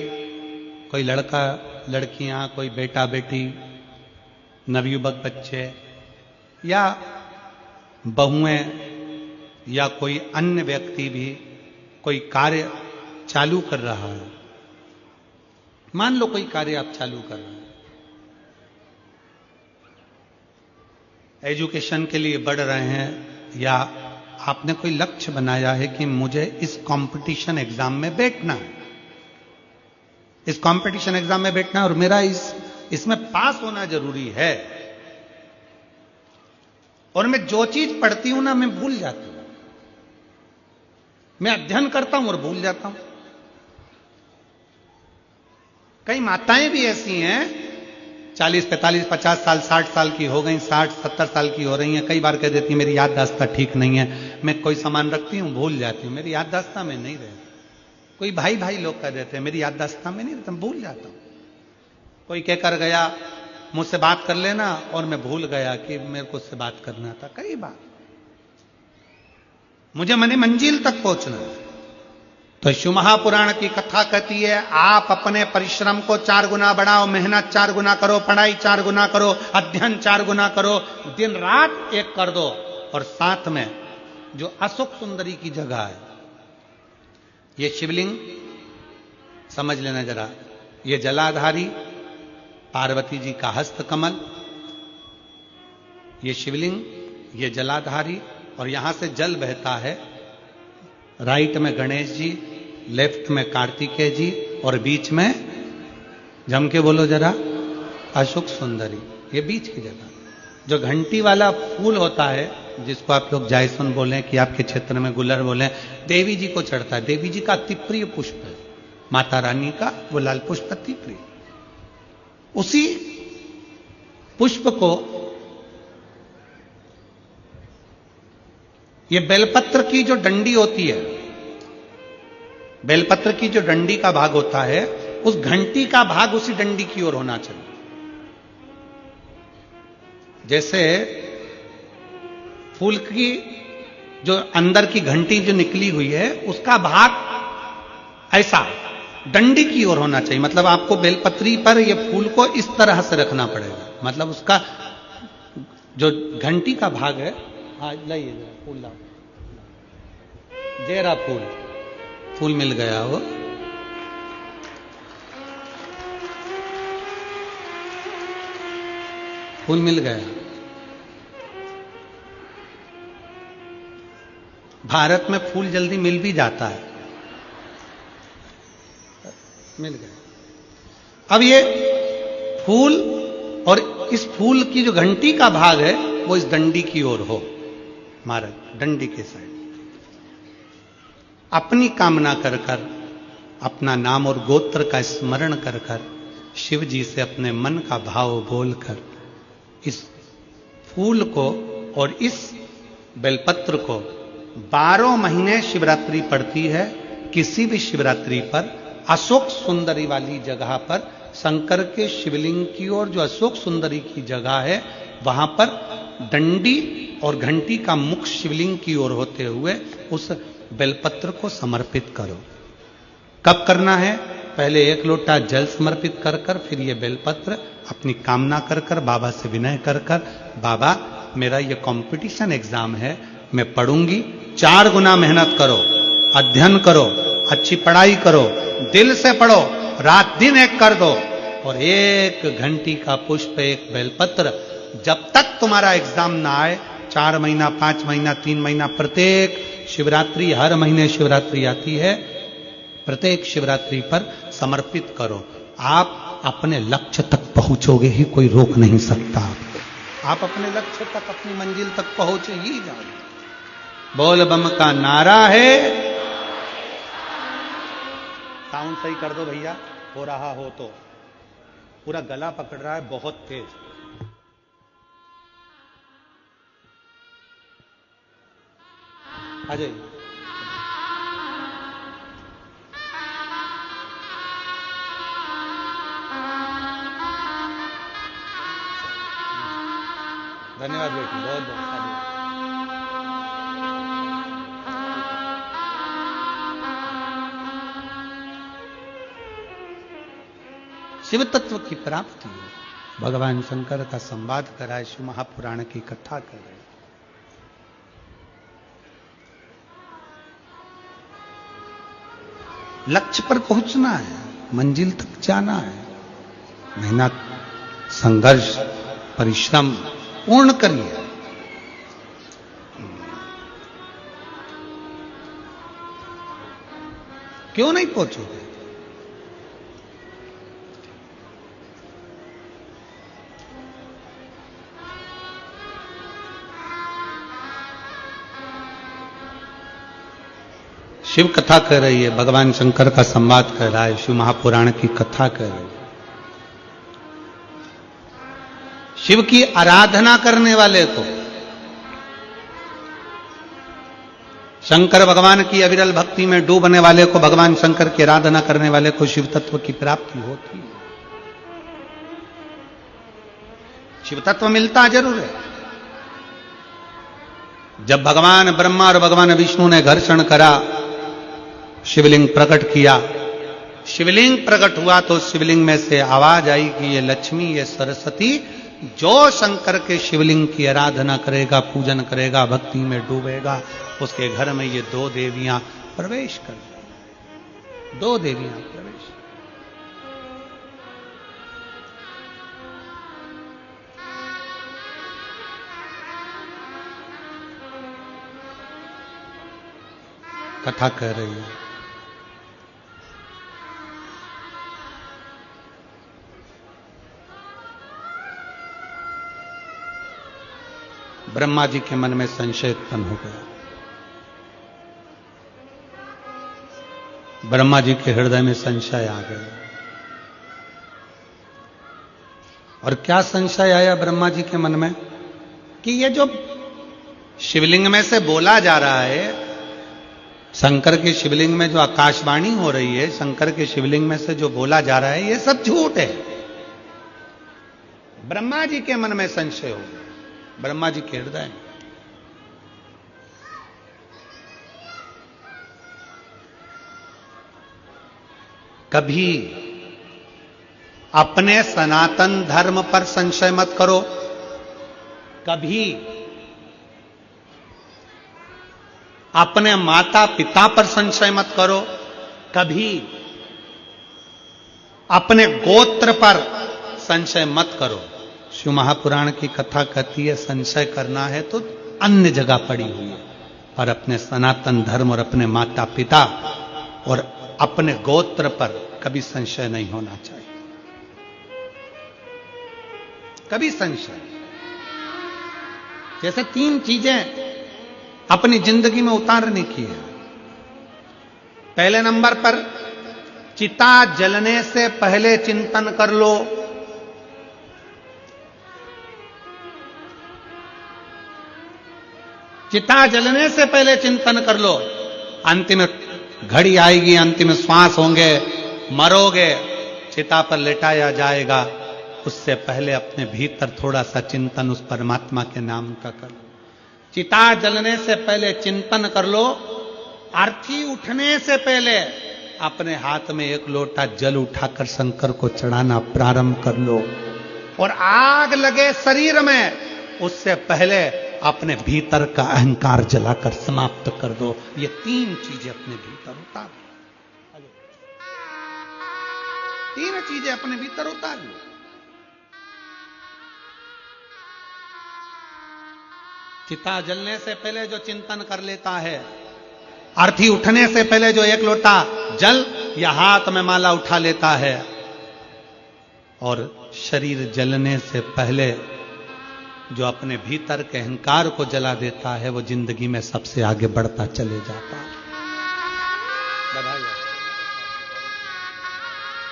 कोई लड़का लड़कियां, कोई बेटा बेटी, नवयुवक बच्चे या बहुएं या कोई अन्य व्यक्ति भी कोई कार्य चालू कर रहा है, मान लो कोई कार्य आप चालू कर रहे हैं, एजुकेशन के लिए बढ़ रहे हैं, या आपने कोई लक्ष्य बनाया है कि मुझे इस कंपटीशन एग्जाम में बैठना है, इस कंपटीशन एग्जाम में बैठना है और मेरा इसमें पास होना जरूरी है, और मैं जो चीज पढ़ती हूं ना मैं भूल जाती हूं, मैं अध्ययन करता हूं और भूल जाता हूं। कई माताएं भी ऐसी हैं 40, 45, 50 साल, 60 साल की हो गई, 60, 70 साल की हो रही हैं, कई बार कह देती हैं मेरी याददाश्त ठीक नहीं है, मैं कोई सामान रखती हूं भूल जाती हूं, मेरी याददाश्त में नहीं रहती। कोई भाई भाई लोग कह देते हैं मेरी याददाश्त में नहीं रहता, भूल जाता हूं। कोई कहकर गया मुझसे बात कर लेना और मैं भूल गया कि मेरे को उससे बात करना था। कई बार मुझे मने मंजिल तक पहुंचना है। तो शिव महापुराण की कथा कहती है आप अपने परिश्रम को 4 गुना बढ़ाओ, मेहनत 4 गुना करो, पढ़ाई 4 गुना करो, अध्ययन 4 गुना करो, दिन रात एक कर दो। और साथ में जो अशोक सुंदरी की जगह है, ये शिवलिंग समझ लेना जरा, ये जलाधारी पार्वती जी का हस्त कमल, ये शिवलिंग, ये जलाधारी, और यहां से जल बहता है। राइट में गणेश जी, लेफ्ट में कार्तिकेय जी, और बीच में जम के बोलो जरा अशोक सुंदरी। ये बीच की जगह जो घंटी वाला फूल होता है, जिसको आप लोग जायसोन बोलें कि आपके क्षेत्र में गुलर बोलें, देवी जी को चढ़ता है। देवी जी का अति प्रिय पुष्प है, माता रानी का वो लाल पुष्प अति प्रिय। उसी पुष्प को ये बेलपत्र की जो डंडी होती है, बेलपत्र की जो डंडी का भाग होता है, उस घंटी का भाग उसी डंडी की ओर होना चाहिए। जैसे फूल की जो अंदर की घंटी जो निकली हुई है, उसका भाग ऐसा डंडी की ओर होना चाहिए। मतलब आपको बेलपत्री पर ये फूल को इस तरह से रखना पड़ेगा। मतलब उसका जो घंटी का भाग है, हाँ लाइए फूल लाओ, जेरा फूल मिल गया वो। फूल मिल गया। भारत में फूल जल्दी मिल भी जाता है, मिल गया। अब ये फूल और इस फूल की जो घंटी का भाग है वो इस डंडी की ओर हो, हमारा डंडी के साइड। अपनी कामना कर कर, अपना नाम और गोत्र का स्मरण कर कर, शिव जी से अपने मन का भाव बोलकर इस फूल को और इस बेलपत्र को 12 महीने शिवरात्रि पड़ती है। किसी भी शिवरात्रि पर अशोक सुंदरी वाली जगह पर, शंकर के शिवलिंग की ओर जो अशोक सुंदरी की जगह है, वहां पर डंडी और घंटी का मुख शिवलिंग की ओर होते हुए उस बेलपत्र को समर्पित करो। कब करना है? पहले 1 लोटा जल समर्पित कर कर, फिर ये बेलपत्र अपनी कामना कर कर, बाबा से विनय कर कर, बाबा मेरा ये कंपटीशन एग्जाम है, मैं पढ़ूंगी, 4 गुना मेहनत करो, अध्ययन करो, अच्छी पढ़ाई करो, दिल से पढ़ो, रात दिन एक कर दो, और 1 घंटी का पुष्प, 1 बेलपत्र, जब तक तुम्हारा एग्जाम ना आए, 4 महीना, 5 महीना, 3 महीना, प्रत्येक शिवरात्रि, हर महीने शिवरात्रि आती है, प्रत्येक शिवरात्रि पर समर्पित करो। आप अपने लक्ष्य तक पहुंचोगे ही, कोई रोक नहीं सकता आपको। आप अपने लक्ष्य तक, अपनी मंजिल तक पहुंच ही जाओगे। बोल बम का नारा है, साउंड सही कर दो भैया, हो रहा हो तो। पूरा गला पकड़ रहा है बहुत तेज। अजय धन्यवाद बेटी, बहुत बहुत साधुवाद। शिव तत्व की प्राप्ति हो, भगवान शंकर का संवाद कराए, शिव महापुराण की कथा करे। लक्ष्य पर पहुंचना है, मंजिल तक जाना है, मेहनत, संघर्ष, परिश्रम पूर्ण करिए। क्यों नहीं पहुंचोगे? शिव कथा कर रही है, भगवान शंकर का संवाद कर रहा है, शिव महापुराण की कथा कर रही है। शिव की आराधना करने वाले को, शंकर भगवान की अविरल भक्ति में डूबने वाले को, भगवान शंकर की आराधना करने वाले को शिव तत्व की प्राप्ति होती है। शिव तत्व मिलता जरूर है। जब भगवान ब्रह्मा और भगवान विष्णु ने घर्षण करा, शिवलिंग प्रकट किया, शिवलिंग प्रकट हुआ तो शिवलिंग में से आवाज आई कि ये लक्ष्मी, ये सरस्वती, जो शंकर के शिवलिंग की आराधना करेगा, पूजन करेगा, भक्ति में डूबेगा, उसके घर में ये दो देवियां प्रवेश कर गई। दो देवियां प्रवेश। कथा कह रही है। ब्रह्मा जी के मन में संशय उत्पन्न हो गया। ब्रह्मा जी के हृदय में संशय आ गया। और क्या संशय आया ब्रह्मा जी के मन में? कि ये जो शिवलिंग में से बोला जा रहा है, शंकर के शिवलिंग में जो आकाशवाणी हो रही है, शंकर के शिवलिंग में से जो बोला जा रहा है, ये सब झूठ है। ब्रह्मा जी के मन में संशय हो गया, ब्रह्मा जी के हृदय में। कभी अपने सनातन धर्म पर संशय मत करो, कभी अपने माता पिता पर संशय मत करो, कभी अपने गोत्र पर संशय मत करो। शिव महापुराण की कथा कहती है, संशय करना है तो अन्य जगह पड़ी हुई है, और अपने सनातन धर्म और अपने माता पिता और अपने गोत्र पर कभी संशय नहीं होना चाहिए। कभी संशय। जैसे 3 चीजें अपनी जिंदगी में उतारने की है। पहले नंबर पर, चिता जलने से पहले चिंतन कर लो। चिता जलने से पहले चिंतन कर लो। अंतिम घड़ी आएगी, अंतिम श्वास होंगे, मरोगे, चिता पर लेटाया जाएगा, उससे पहले अपने भीतर थोड़ा सा चिंतन उस परमात्मा के नाम का कर लो। चिता जलने से पहले चिंतन कर लो। आरती उठने से पहले अपने हाथ में 1 लोटा जल उठाकर शंकर को चढ़ाना प्रारंभ कर लो। और आग लगे शरीर में, उससे पहले अपने भीतर का अहंकार जलाकर समाप्त कर दो। ये 3 चीजें अपने भीतर उतार लो। 3 चीजें अपने भीतर उतार लो। चिता जलने से पहले जो चिंतन कर लेता है, आरती उठने से पहले जो 1 लोटा जल या हाथ में माला उठा लेता है, और शरीर जलने से पहले जो अपने भीतर के अहंकार को जला देता है, वो जिंदगी में सबसे आगे बढ़ता चले जाता है।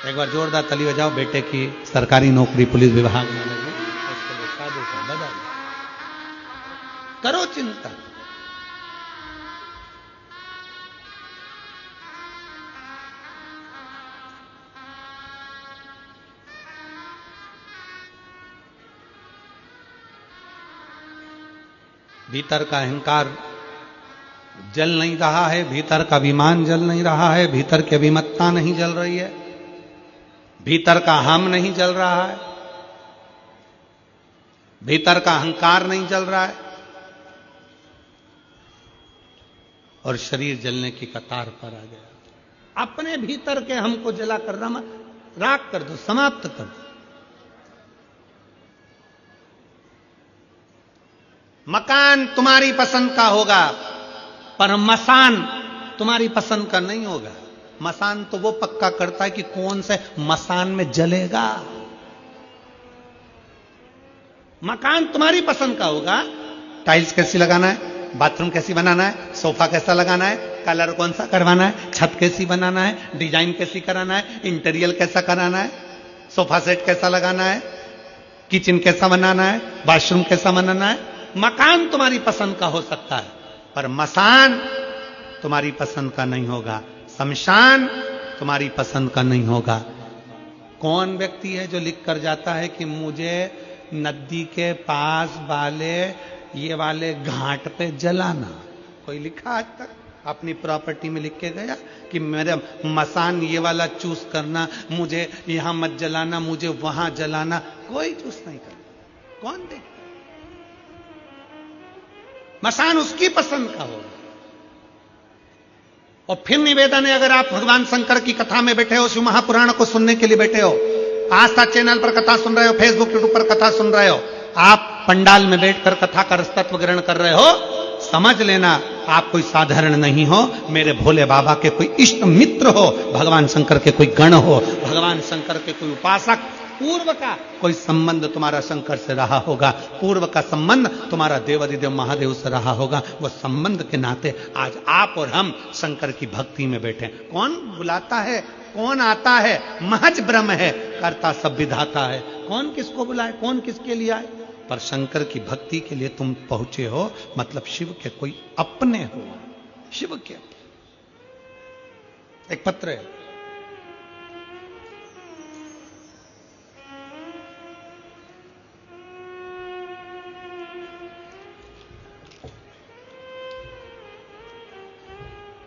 एक बार जोरदार ताली बजाओ बेटे की सरकारी नौकरी पुलिस विभाग में लगी, उसके लिए साधु से बदल करो चिंता। भीतर का अहंकार जल नहीं रहा है, भीतर का अभिमान जल नहीं रहा है, भीतर की अभिमत्ता नहीं जल रही है, भीतर का हम नहीं जल रहा है, भीतर का अहंकार नहीं जल रहा है, और शरीर जलने की कतार पर आ गया। अपने भीतर के हमको जला कर राख कर दो, समाप्त कर दो। मकान तुम्हारी पसंद का होगा, पर मसान तुम्हारी पसंद का नहीं होगा। मसान तो वो पक्का करता है कि कौन से मसान में जलेगा। मकान तुम्हारी पसंद का होगा, टाइल्स कैसी लगाना है, बाथरूम कैसी बनाना है, सोफा कैसा लगाना है, कलर कौन सा करवाना है, छत कैसी बनाना है, डिजाइन कैसी कराना है, इंटीरियर कैसा कराना है, सोफा सेट कैसा लगाना है, किचन कैसा बनाना है, वॉशरूम कैसा बनाना है। मकान तुम्हारी पसंद का हो सकता है, पर मसान तुम्हारी पसंद का नहीं होगा, शमशान तुम्हारी पसंद का नहीं होगा। कौन व्यक्ति है जो लिख कर जाता है कि मुझे नदी के पास वाले ये वाले घाट पे जलाना? कोई लिखा आज तक अपनी प्रॉपर्टी में लिख के गया कि मेरे मसान ये वाला चूज करना, मुझे यहां मत जलाना, मुझे वहां जलाना? कोई चूज नहीं करता। कौन देखता? मसान उसकी पसंद का होगा। और फिर निवेदन है, अगर आप भगवान शंकर की कथा में बैठे हो, शिव महापुराण को सुनने के लिए बैठे हो, आस्था चैनल पर कथा सुन रहे हो, फेसबुक यूट्यूब पर कथा सुन रहे हो, आप पंडाल में बैठकर कथा का रसतत्व ग्रहण कर रहे हो, समझ लेना आप कोई साधारण नहीं हो। मेरे भोले बाबा के कोई इष्ट मित्र हो, भगवान शंकर के कोई गण हो, भगवान शंकर के कोई उपासक, पूर्व का कोई संबंध तुम्हारा शंकर से रहा होगा, पूर्व का संबंध तुम्हारा देवादिदेव महादेव से रहा होगा। वह संबंध के नाते आज आप और हम शंकर की भक्ति में बैठे। कौन बुलाता है, कौन आता है, महज ब्रह्म है, करता सब विधाता है। कौन किसको बुलाए, कौन किसके लिए आए? पर शंकर की भक्ति के लिए तुम पहुंचे हो, मतलब शिव के कोई अपने हो, शिव के। एक पत्र है,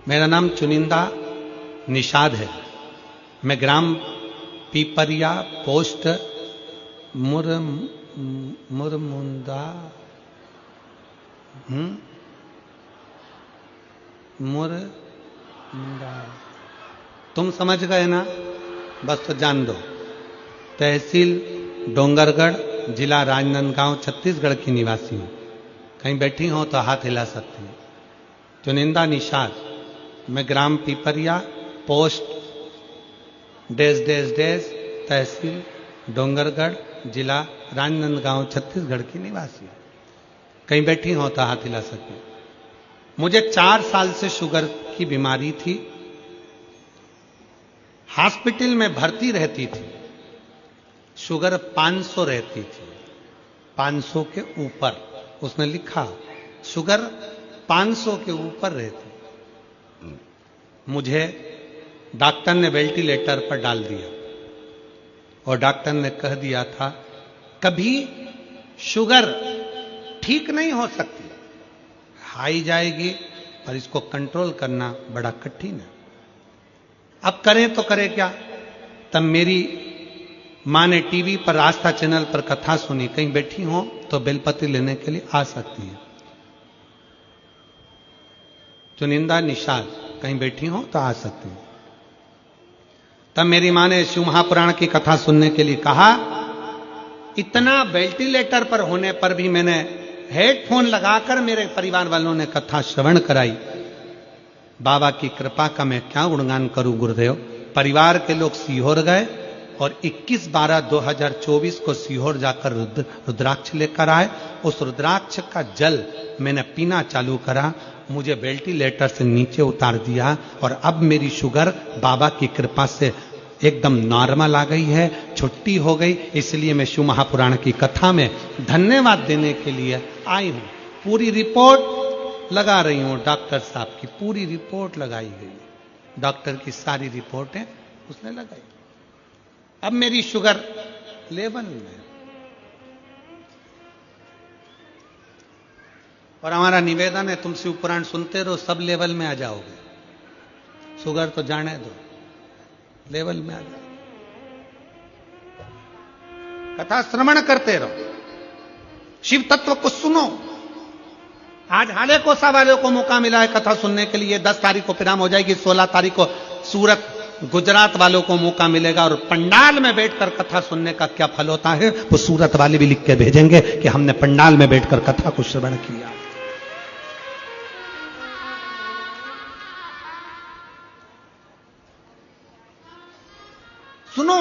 मेरा नाम चुनिंदा निषाद है, मैं ग्राम पीपरिया पोस्ट मुरमुंदा तुम समझ गए ना? बस तो जान दो। तहसील डोंगरगढ़, जिला राजनांदगांव, छत्तीसगढ़ की निवासी हूं। कहीं बैठी हो तो हाथ हिला सकती हूं। चुनिंदा निषाद, मैं ग्राम पीपरिया पोस्ट डेस डेस डेस तहसील डोंगरगढ़, जिला राजनांदगांव, छत्तीसगढ़ की निवासी हूं। कहीं बैठी हो तो हाथ हिला सकती हूं। मुझे 4 साल से शुगर की बीमारी थी, हॉस्पिटल में भर्ती रहती थी। शुगर 500 रहती थी, 500 के ऊपर, उसने लिखा शुगर 500 के ऊपर रहती। मुझे डॉक्टर ने वेंटिलेटर पर डाल दिया और डॉक्टर ने कह दिया था कभी शुगर ठीक नहीं हो सकती, हाई जाएगी, पर इसको कंट्रोल करना बड़ा कठिन है। अब करें तो करें क्या? तब मेरी मां ने टीवी पर आस्था चैनल पर कथा सुनी, कहीं बैठी हो तो बेलपत्र लेने के लिए आ सकती है। चुनिंदा निषाद, कहीं बैठी हो तो आ सकती है। तब मेरी मां ने शिव महापुराण की कथा सुनने के लिए कहा। इतना वेंटिलेटर पर होने पर भी मैंने हेडफोन लगाकर मेरे परिवार वालों ने कथा श्रवण कराई। बाबा की कृपा का मैं क्या गुणगान करूं गुरुदेव। परिवार के लोग सीहोर गए और 21/12/2024 को सीहोर जाकर रुद्राक्ष लेकर आए। उस रुद्राक्ष का जल मैंने पीना चालू करा, मुझे वेंटिलेटर से नीचे उतार दिया और अब मेरी शुगर बाबा की कृपा से एकदम नॉर्मल आ गई है, छुट्टी हो गई। इसलिए मैं शिव महापुराण की कथा में धन्यवाद देने के लिए आई हूं। पूरी रिपोर्ट लगा रही हूं, डॉक्टर साहब की पूरी रिपोर्ट लगाई गई। डॉक्टर की सारी रिपोर्टें उसने लगाई। अब मेरी शुगर लेवल में, और हमारा निवेदन है तुम शिव पुराण सुनते रहो, सब लेवल में आ जाओगे। शुगर तो जाने दो, लेवल में आ जाओ। कथा श्रवण करते रहो, शिव तत्व को सुनो। आज हाले कोसा वाले को मौका मिला है कथा सुनने के लिए। 10 तारीख को पिराम हो जाएगी, 16 तारीख को सूरत गुजरात वालों को मौका मिलेगा। और पंडाल में बैठकर कथा सुनने का क्या फल होता है वो सूरत वाले भी लिख के भेजेंगे कि हमने पंडाल में बैठकर कथा को श्रवण किया। सुनो,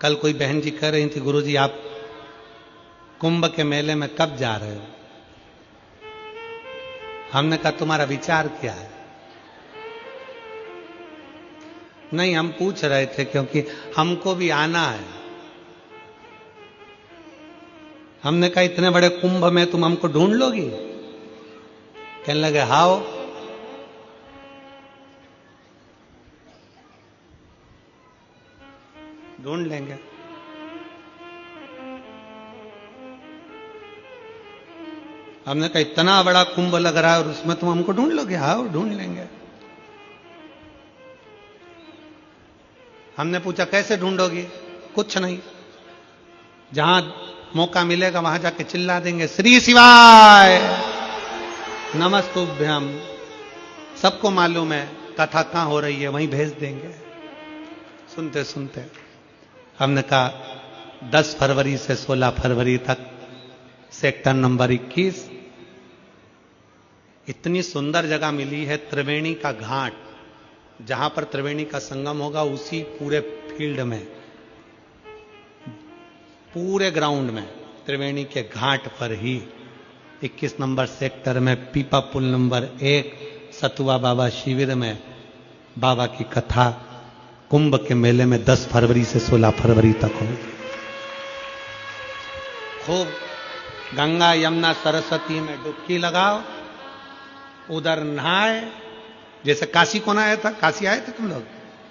कल कोई बहन जी कह रही थी, गुरुजी आप कुंभ के मेले में कब जा रहे हो? हमने कहा तुम्हारा विचार क्या है? नहीं, हम पूछ रहे थे क्योंकि हमको भी आना है। हमने कहा इतने बड़े कुंभ में तुम हमको ढूंढ लोगी? कहने लगे हाओ। ढूंढ लेंगे। हमने कहा इतना बड़ा कुंभ लग रहा है और उसमें तुम हमको ढूंढ लोगे? हाओ, ढूंढ लेंगे। हमने पूछा कैसे ढूंढोगी? कुछ नहीं, जहां मौका मिलेगा वहां जाके चिल्ला देंगे श्री शिवाय नमस्तुभ्यम। सबको मालूम है कथा कहां हो रही है, वहीं भेज देंगे। सुनते सुनते हमने कहा 10 फरवरी से 16 फरवरी तक सेक्टर नंबर 21, इतनी सुंदर जगह मिली है, त्रिवेणी का घाट, जहां पर त्रिवेणी का संगम होगा उसी पूरे फील्ड में, पूरे ग्राउंड में, त्रिवेणी के घाट पर ही 21 नंबर सेक्टर में पीपा पुल नंबर 1 सतुआ बाबा शिविर में बाबा की कथा कुंभ के मेले में 10 फरवरी से 16 फरवरी तक होगी। खूब गंगा यमुना सरस्वती में डुबकी लगाओ, उधर नहाए। जैसे काशी कौन आया था? काशी आए थे तुम लोग?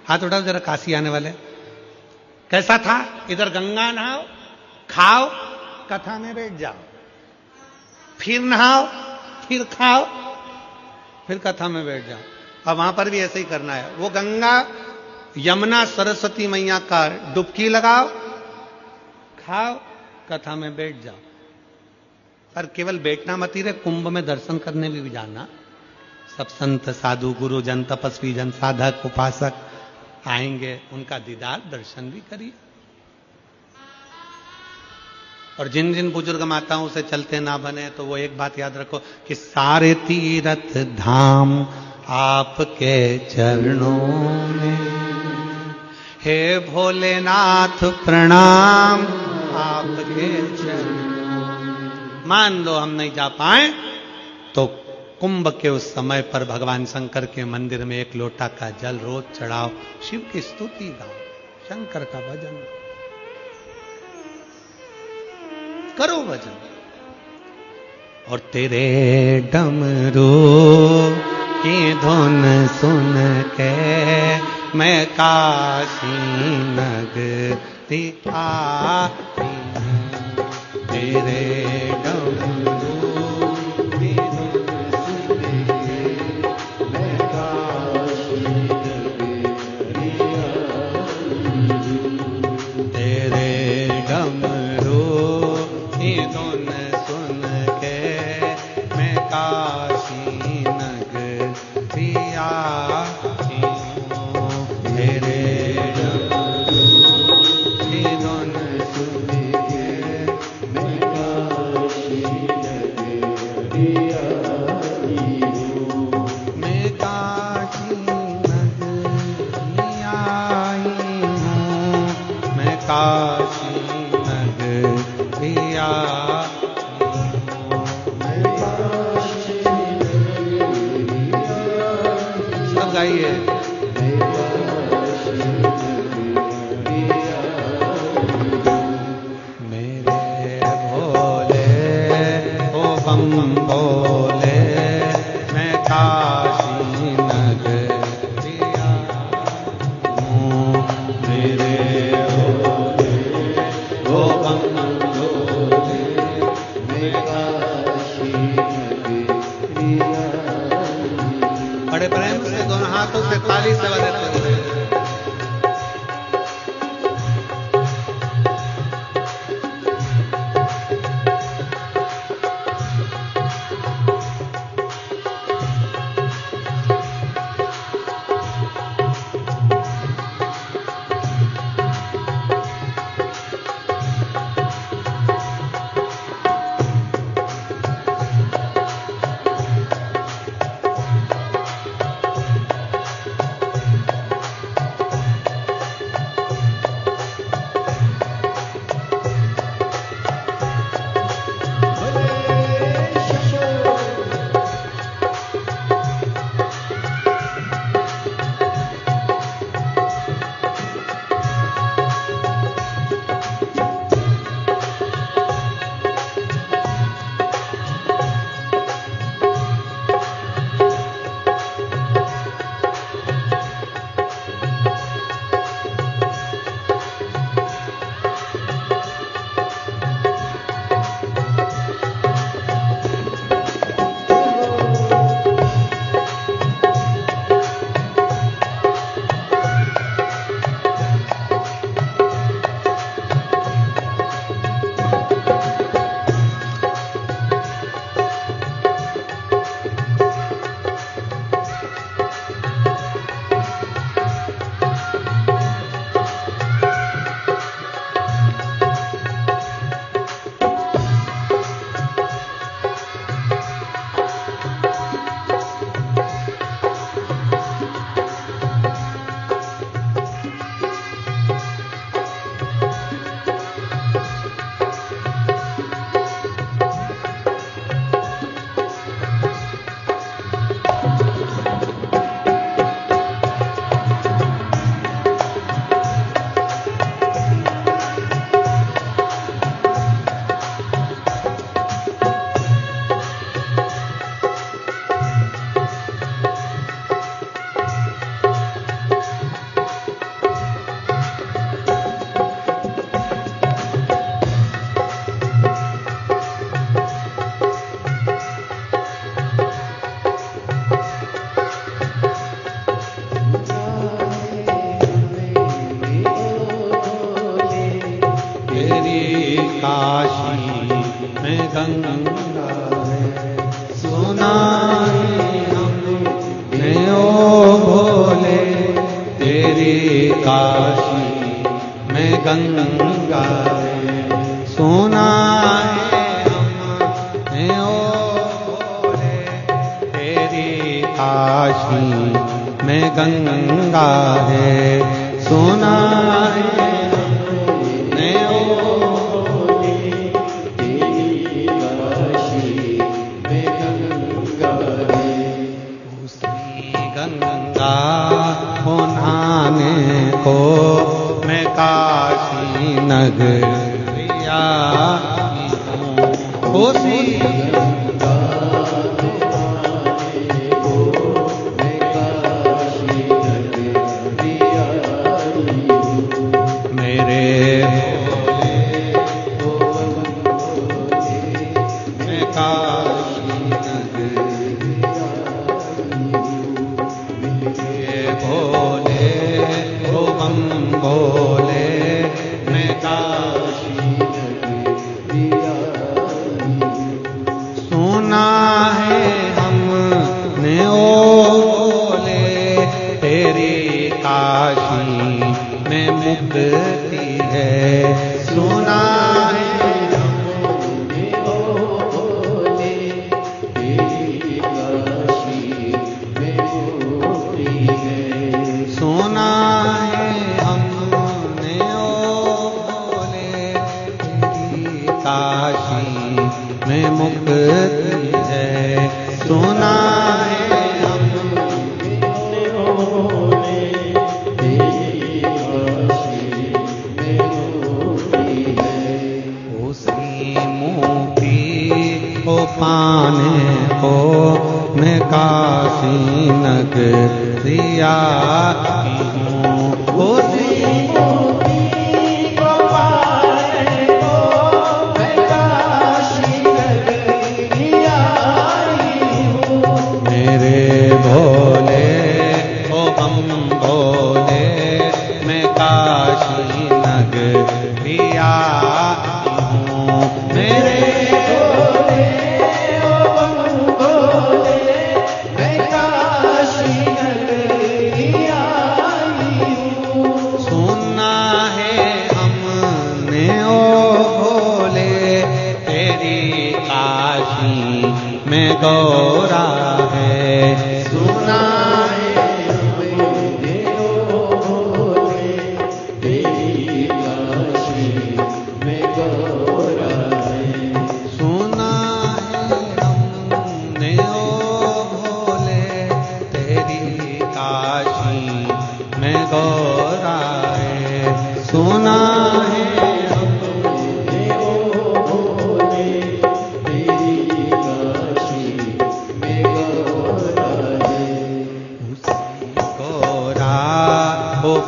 हाथ उठाओ जरा, काशी आने वाले। कैसा था? इधर गंगा नहाओ, खाओ, कथा में बैठ जाओ, फिर नहाओ, फिर खाओ, फिर कथा में बैठ जाओ। अब वहां पर भी ऐसे ही करना है। वो गंगा यमुना सरस्वती मैया का डुबकी लगाओ, खाओ, कथा में बैठ जाओ। पर केवल बैठना मत ही रहे, कुंभ में दर्शन करने भी जाना। सब संत साधु गुरु जन तपस्वी जन साधक उपासक आएंगे, उनका दीदार दर्शन भी करिए। और जिन जिन बुजुर्ग माताओं से चलते ना बने तो वो एक बात याद रखो कि सारे तीर्थ धाम आपके चरणों में, हे भोलेनाथ प्रणाम आपके चरणों में। मान लो हम नहीं जा पाए तो कुंभ के उस समय पर भगवान शंकर के मंदिर में 1 लोटा का जल रोज चढ़ाओ, शिव की स्तुति गाओ, शंकर का भजन करो, भजन। और तेरे डमरू की धुन सुन के मैं काशी नगरी आती हूं। तेरे डमरू की धुन सुन के मैं काशी नगरी आई हूं। तेरे डमरू की धुन सुन के मैं काशी नगरी आई हूं। तेरे डमरू की धुन सुन के मैं काशी बड़े प्रेम से दोनों हाथों से ताली से बजाते हुए गंगा है सुना हमने ओ भोले तेरी काशी में गंगा है सुना हमने ओ भोले तेरी काशी में गंगा है सुना को मैं काशी नगरिया कोसी गंगा को मैं काशी नगरिया मेरे भोले मैं काशी नगरिया भोले बोले मैं काशी नगरिया सुना है हमने ओ भोले तेरी काशी में मुक्ति है सुना है हमने ओ भोले तेरी काशी में मुक्ति है सुना काशी में मुक्ति है सुना है हमने भोले तेरी काशी में मुक्ति है उसी मुक्ति को पाने को मैं काशी नगरिया हूँ उसी भोले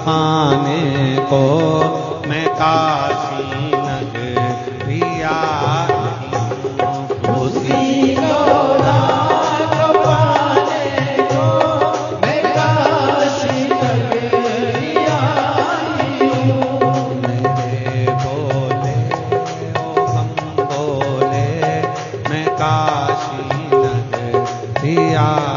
पाने को मैं काशी नगरी आई हूँ। उसी गौरांग पाने को मैं काशी नगरी आई हूँ। मेरे बोले ओ हम बोले मैं काशी नगरी आई